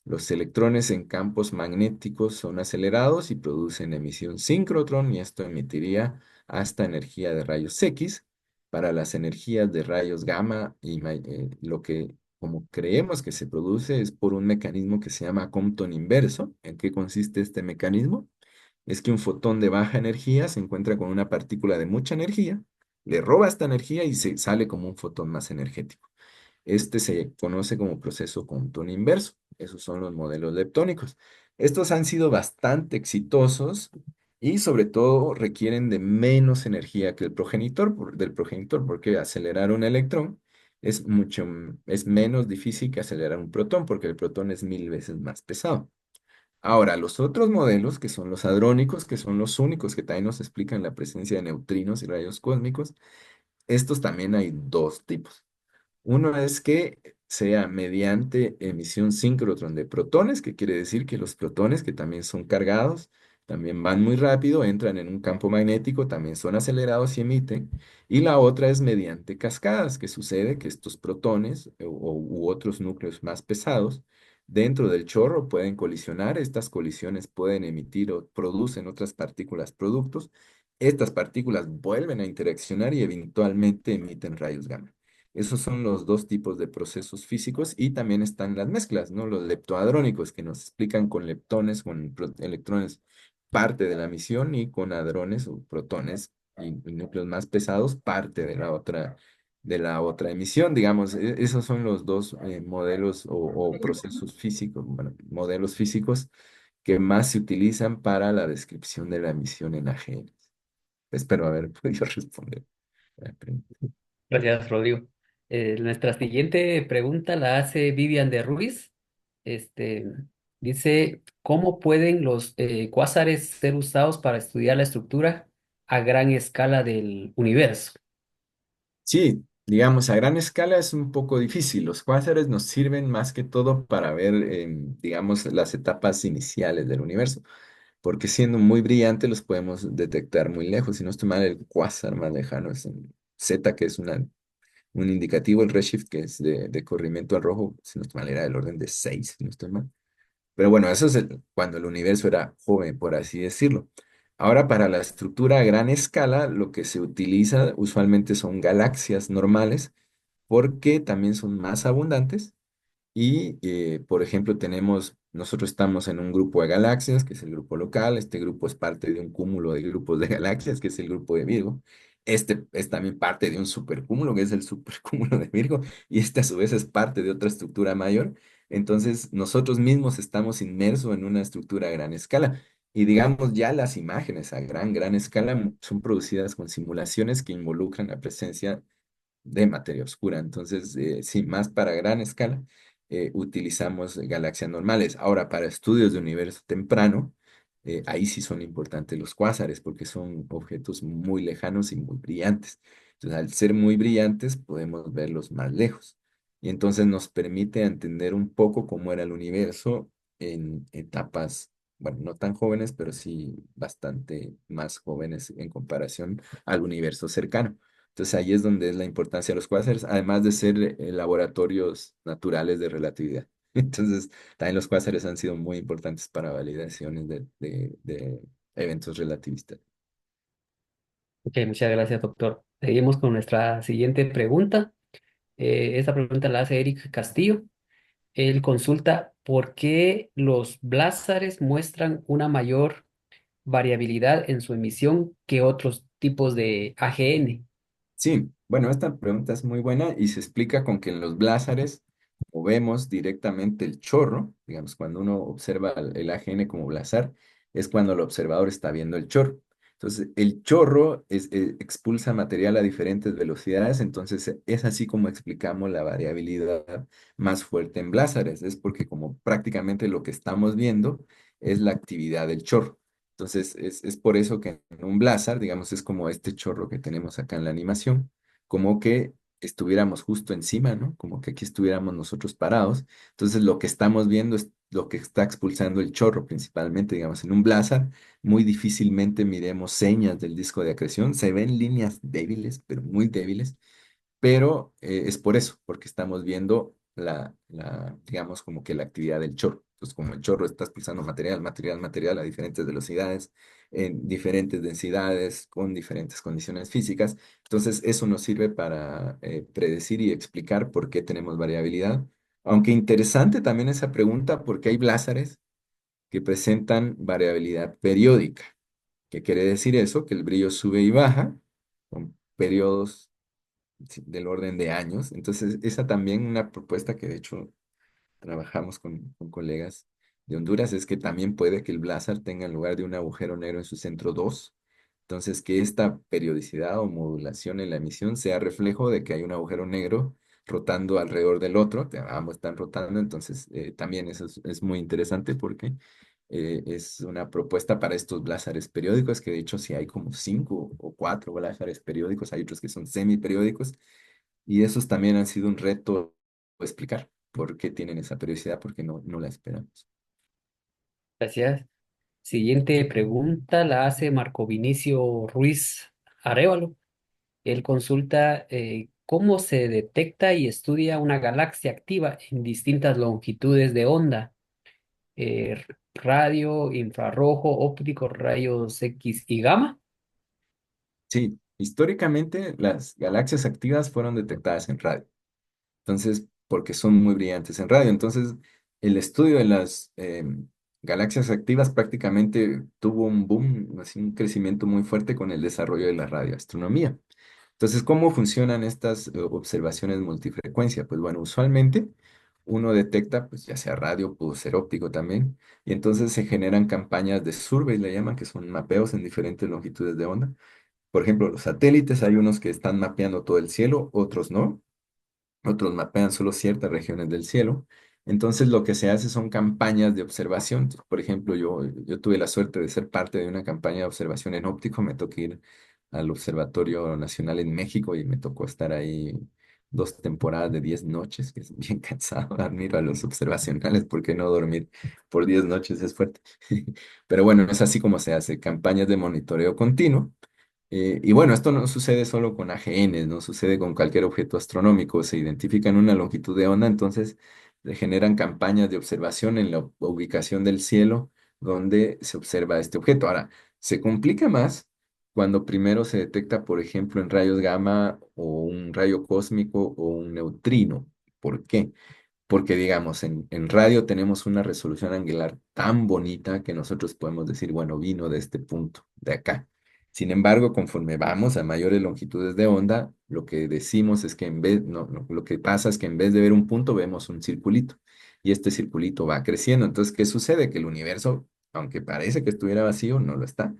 Los electrones en campos magnéticos son acelerados y producen emisión síncrotron y esto emitiría hasta energía de rayos X. Para las energías de rayos gamma lo que como creemos que se produce es por un mecanismo que se llama Compton inverso. ¿En qué consiste este mecanismo? Es que un fotón de baja energía se encuentra con una partícula de mucha energía, le roba esta energía y se sale como un fotón más energético. Este se conoce como proceso Compton inverso. Esos son los modelos leptónicos. Estos han sido bastante exitosos y sobre todo requieren de menos energía que del progenitor, porque acelerar un electrón es menos difícil que acelerar un protón, porque el protón es 1000 veces más pesado. Ahora, los otros modelos, que son los hadrónicos, que son los únicos que también nos explican la presencia de neutrinos y rayos cósmicos, estos también hay dos tipos. Uno es que sea mediante emisión síncrotron de protones, que quiere decir que los protones, que también son cargados, también van muy rápido, entran en un campo magnético, también son acelerados y emiten. Y la otra es mediante cascadas, que sucede que estos protones u otros núcleos más pesados dentro del chorro pueden colisionar. Estas colisiones pueden emitir o producen otras partículas productos. Estas partículas vuelven a interaccionar y eventualmente emiten rayos gamma. Esos son los dos tipos de procesos físicos y también están las mezclas, ¿no? Los leptohadrónicos que nos explican con leptones, con electrones, parte de la misión y con hadrones o protones y núcleos más pesados, parte de la otra emisión, digamos. Esos son los dos modelos o procesos físicos, bueno, modelos físicos que más se utilizan para la descripción de la emisión en AGN. Espero haber podido responder la pregunta. Gracias, Rodrigo. Nuestra siguiente pregunta la hace Vivian de Ruiz. Este, dice, ¿cómo pueden los cuásares ser usados para estudiar la estructura a gran escala del universo? Sí, digamos, a gran escala es un poco difícil. Los cuásares nos sirven más que todo para ver, digamos, las etapas iniciales del universo, porque siendo muy brillantes los podemos detectar muy lejos. Si no estoy mal, el cuásar más lejano es en Z, que es un indicativo, el redshift, que es de corrimiento al rojo, si no estoy mal, era del orden de 6, si no estoy mal. Pero bueno, eso es cuando el universo era joven, por así decirlo. Ahora, para la estructura a gran escala, lo que se utiliza usualmente son galaxias normales, porque también son más abundantes y, por ejemplo, nosotros estamos en un grupo de galaxias, que es el grupo local. Este grupo es parte de un cúmulo de grupos de galaxias, que es el grupo de Virgo. Este es también parte de un supercúmulo, que es el supercúmulo de Virgo, y este a su vez es parte de otra estructura mayor. Entonces, nosotros mismos estamos inmersos en una estructura a gran escala. Y digamos, ya las imágenes a gran escala son producidas con simulaciones que involucran la presencia de materia oscura. Entonces, sí, más para gran escala, utilizamos galaxias normales. Ahora, para estudios de universo temprano, ahí sí son importantes los cuásares porque son objetos muy lejanos y muy brillantes. Entonces, al ser muy brillantes, podemos verlos más lejos. Y entonces nos permite entender un poco cómo era el universo en etapas, bueno, no tan jóvenes, pero sí bastante más jóvenes en comparación al universo cercano. Entonces ahí es donde es la importancia de los cuásares, además de ser laboratorios naturales de relatividad. Entonces, también los cuásares han sido muy importantes para validaciones de eventos relativistas. Ok, muchas gracias, doctor. Seguimos con nuestra siguiente pregunta. Esta pregunta la hace Eric Castillo. Él consulta por qué los blázares muestran una mayor variabilidad en su emisión que otros tipos de AGN. Sí, bueno, esta pregunta es muy buena y se explica con que en los blázares, como vemos directamente el chorro, digamos, cuando uno observa el AGN como blazar, es cuando el observador está viendo el chorro. Entonces, el chorro expulsa material a diferentes velocidades, entonces es así como explicamos la variabilidad más fuerte en blázares, es porque como prácticamente lo que estamos viendo es la actividad del chorro. Entonces, es por eso que en un blázar, digamos, es como este chorro que tenemos acá en la animación, como que estuviéramos justo encima, ¿no? Como que aquí estuviéramos nosotros parados. Entonces, lo que estamos viendo es lo que está expulsando el chorro principalmente, digamos, en un blázar muy difícilmente miremos señas del disco de acreción. Se ven líneas débiles, pero muy débiles, pero es por eso, porque estamos viendo digamos, como que la actividad del chorro. Entonces, como el chorro está expulsando material a diferentes velocidades, en diferentes densidades, con diferentes condiciones físicas, entonces eso nos sirve para predecir y explicar por qué tenemos variabilidad. Aunque interesante también esa pregunta, porque hay blázares que presentan variabilidad periódica. ¿Qué quiere decir eso? Que el brillo sube y baja con periodos del orden de años. Entonces, esa también una propuesta que de hecho trabajamos con colegas de Honduras es que también puede que el blázar tenga en lugar de un agujero negro en su centro dos. Entonces, que esta periodicidad o modulación en la emisión sea reflejo de que hay un agujero negro rotando alrededor del otro, ambos están rotando, entonces también eso es muy interesante porque es una propuesta para estos blázares periódicos, que de hecho sí hay como 5 o 4 blázares periódicos, hay otros que son semiperiódicos, y esos también han sido un reto explicar por qué tienen esa periodicidad, porque no la esperamos. Gracias. Siguiente pregunta la hace Marco Vinicio Ruiz Arévalo. Él consulta cómo se detecta y estudia una galaxia activa en distintas longitudes de onda, radio, infrarrojo, óptico, rayos X y gamma. Sí, históricamente las galaxias activas fueron detectadas en radio. Entonces, porque son muy brillantes en radio. Entonces, el estudio de las galaxias activas prácticamente tuvo un boom, así un crecimiento muy fuerte con el desarrollo de la radioastronomía. Entonces, ¿cómo funcionan estas observaciones multifrecuencia? Pues bueno, usualmente uno detecta, pues ya sea radio, pudo ser óptico también, y entonces se generan campañas de survey, le llaman, que son mapeos en diferentes longitudes de onda. Por ejemplo, los satélites, hay unos que están mapeando todo el cielo, otros no. Otros mapean solo ciertas regiones del cielo. Entonces lo que se hace son campañas de observación. Por ejemplo, yo tuve la suerte de ser parte de una campaña de observación en óptico. Me tocó ir al Observatorio Nacional en México y me tocó estar ahí 2 temporadas de 10 noches, que es bien cansado. Admiro a los observacionales porque no dormir por 10 noches es fuerte. Pero bueno, es así como se hace, campañas de monitoreo continuo. Y bueno, esto no sucede solo con AGN, no sucede con cualquier objeto astronómico. Se identifica en una longitud de onda, entonces se generan campañas de observación en la ubicación del cielo donde se observa este objeto. Ahora, se complica más cuando primero se detecta, por ejemplo, en rayos gamma o un rayo cósmico o un neutrino. ¿Por qué? Porque, digamos, en radio tenemos una resolución angular tan bonita que nosotros podemos decir, bueno, vino de este punto, de acá. Sin embargo, conforme vamos a mayores longitudes de onda, lo que decimos es que en vez, no, lo que pasa es que en vez de ver un punto, vemos un circulito. Y este circulito va creciendo. Entonces, ¿qué sucede? Que el universo, aunque parece que estuviera vacío, no lo está.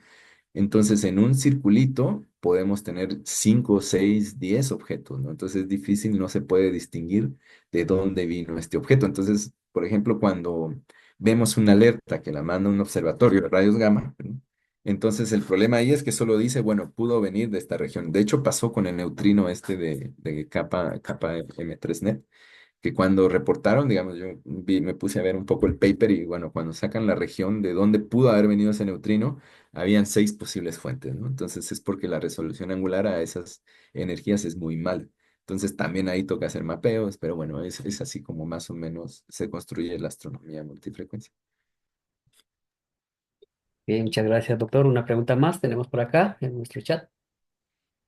Entonces, en un circulito podemos tener 5, 6, 10 objetos, ¿no? Entonces es difícil, no se puede distinguir de dónde vino este objeto. Entonces, por ejemplo, cuando vemos una alerta que la manda un observatorio de rayos gamma, ¿no? Entonces el problema ahí es que solo dice, bueno, pudo venir de esta región. De hecho, pasó con el neutrino este de capa M3net, que cuando reportaron, digamos, me puse a ver un poco el paper y bueno, cuando sacan la región de dónde pudo haber venido ese neutrino, habían 6 posibles fuentes, ¿no? Entonces es porque la resolución angular a esas energías es muy mala. Entonces también ahí toca hacer mapeos, pero bueno, es así como más o menos se construye la astronomía multifrecuencia. Bien, muchas gracias, doctor. Una pregunta más tenemos por acá en nuestro chat.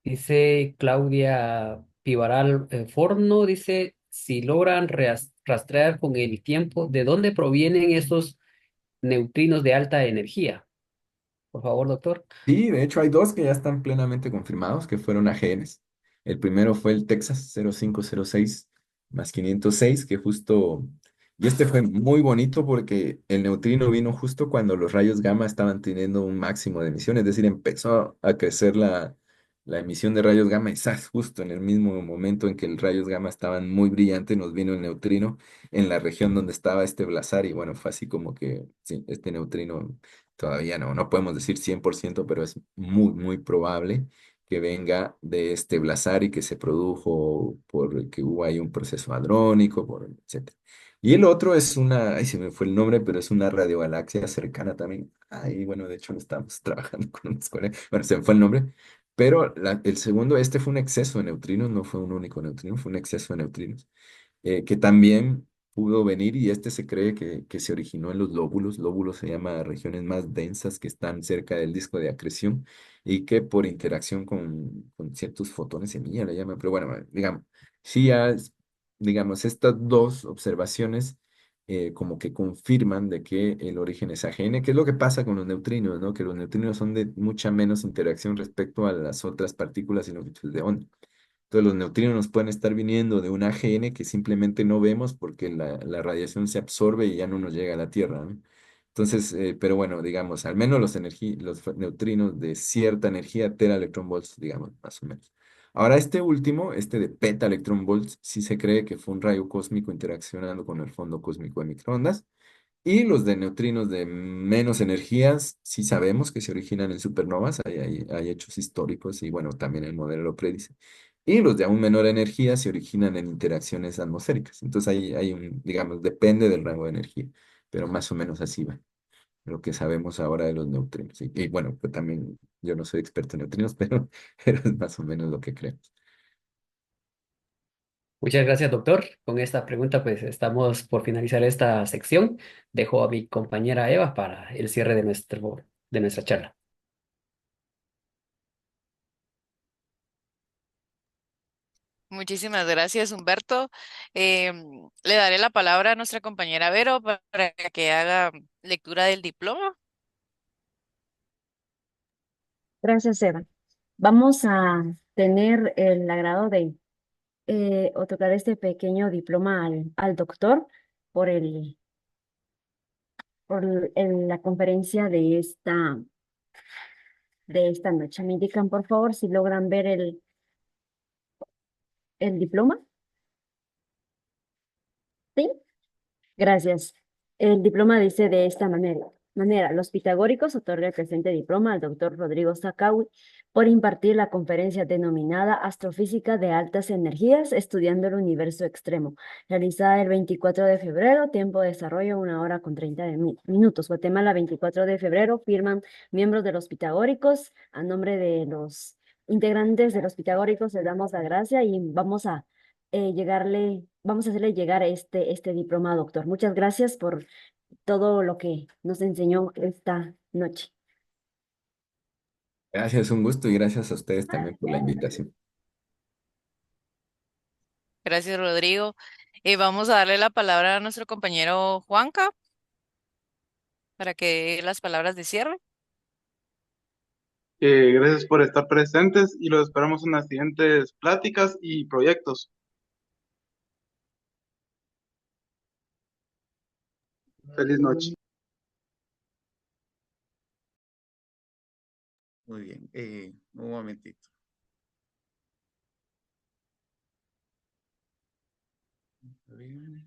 Dice Claudia Pivaral Forno, dice, si logran rastrear con el tiempo, ¿de dónde provienen estos neutrinos de alta energía? Por favor, doctor. Sí, de hecho hay dos que ya están plenamente confirmados, que fueron AGNs. El primero fue el Texas 0506 más 506, que justo Y este fue muy bonito porque el neutrino vino justo cuando los rayos gamma estaban teniendo un máximo de emisión, es decir, empezó a crecer la emisión de rayos gamma y ¡zas! Justo en el mismo momento en que los rayos gamma estaban muy brillantes, nos vino el neutrino en la región donde estaba este blazar y bueno, fue así como que, sí, este neutrino todavía no podemos decir 100%, pero es muy probable que venga de este blazar y que se produjo porque hubo ahí un proceso hadrónico, etcétera. Y el otro es una, ay, se me fue el nombre, pero es una radiogalaxia cercana también. Ahí, bueno, de hecho, no estamos trabajando con una escuela. Bueno, se me fue el nombre. Pero el segundo, este fue un exceso de neutrinos, no fue un único neutrino, fue un exceso de neutrinos que también pudo venir y este se cree que se originó en los lóbulos. Lóbulos se llama regiones más densas que están cerca del disco de acreción y que por interacción con ciertos fotones semilla le llaman. Pero bueno, digamos, sí, digamos, estas dos observaciones como que confirman de que el origen es AGN. ¿Qué es lo que pasa con los neutrinos, no? Que los neutrinos son de mucha menos interacción respecto a las otras partículas y longitudes de onda. Entonces los neutrinos nos pueden estar viniendo de un AGN que simplemente no vemos porque la radiación se absorbe y ya no nos llega a la Tierra, ¿no? Entonces, pero bueno, digamos, al menos los neutrinos de cierta energía, tera electron volts, digamos, más o menos. Ahora, este último, este de peta electron volts, sí se cree que fue un rayo cósmico interaccionando con el fondo cósmico de microondas. Y los de neutrinos de menos energías, sí sabemos que se originan en supernovas, hay hechos históricos y bueno, también el modelo lo predice. Y los de aún menor energía se originan en interacciones atmosféricas. Entonces hay un, digamos, depende del rango de energía, pero más o menos así va lo que sabemos ahora de los neutrinos. Y bueno, pues también yo no soy experto en neutrinos, pero es más o menos lo que creo. Muchas gracias, doctor. Con esta pregunta, pues estamos por finalizar esta sección. Dejo a mi compañera Eva para el cierre de nuestra charla. Muchísimas gracias, Humberto. Le daré la palabra a nuestra compañera Vero para que haga lectura del diploma. Gracias, Eva. Vamos a tener el agrado de otorgar este pequeño diploma al doctor por la conferencia de esta noche. Me indican, por favor, si logran ver el diploma. ¿Sí? Gracias. El diploma dice de esta manera, los pitagóricos otorga el presente diploma al doctor Rodrigo Sacawi por impartir la conferencia denominada Astrofísica de Altas Energías, estudiando el universo extremo, realizada el 24 de febrero, tiempo de desarrollo 1 hora con 30 minutos. Guatemala, 24 de febrero, firman miembros de los pitagóricos. A nombre de los integrantes de los pitagóricos les damos la gracia y vamos a hacerle llegar este diploma, doctor. Muchas gracias por todo lo que nos enseñó esta noche. Gracias, un gusto y gracias a ustedes también por la invitación. Gracias, Rodrigo. Vamos a darle la palabra a nuestro compañero Juanca para que dé las palabras de cierre. Gracias por estar presentes y los esperamos en las siguientes pláticas y proyectos. Feliz noche. Muy bien, un momentito. A ver.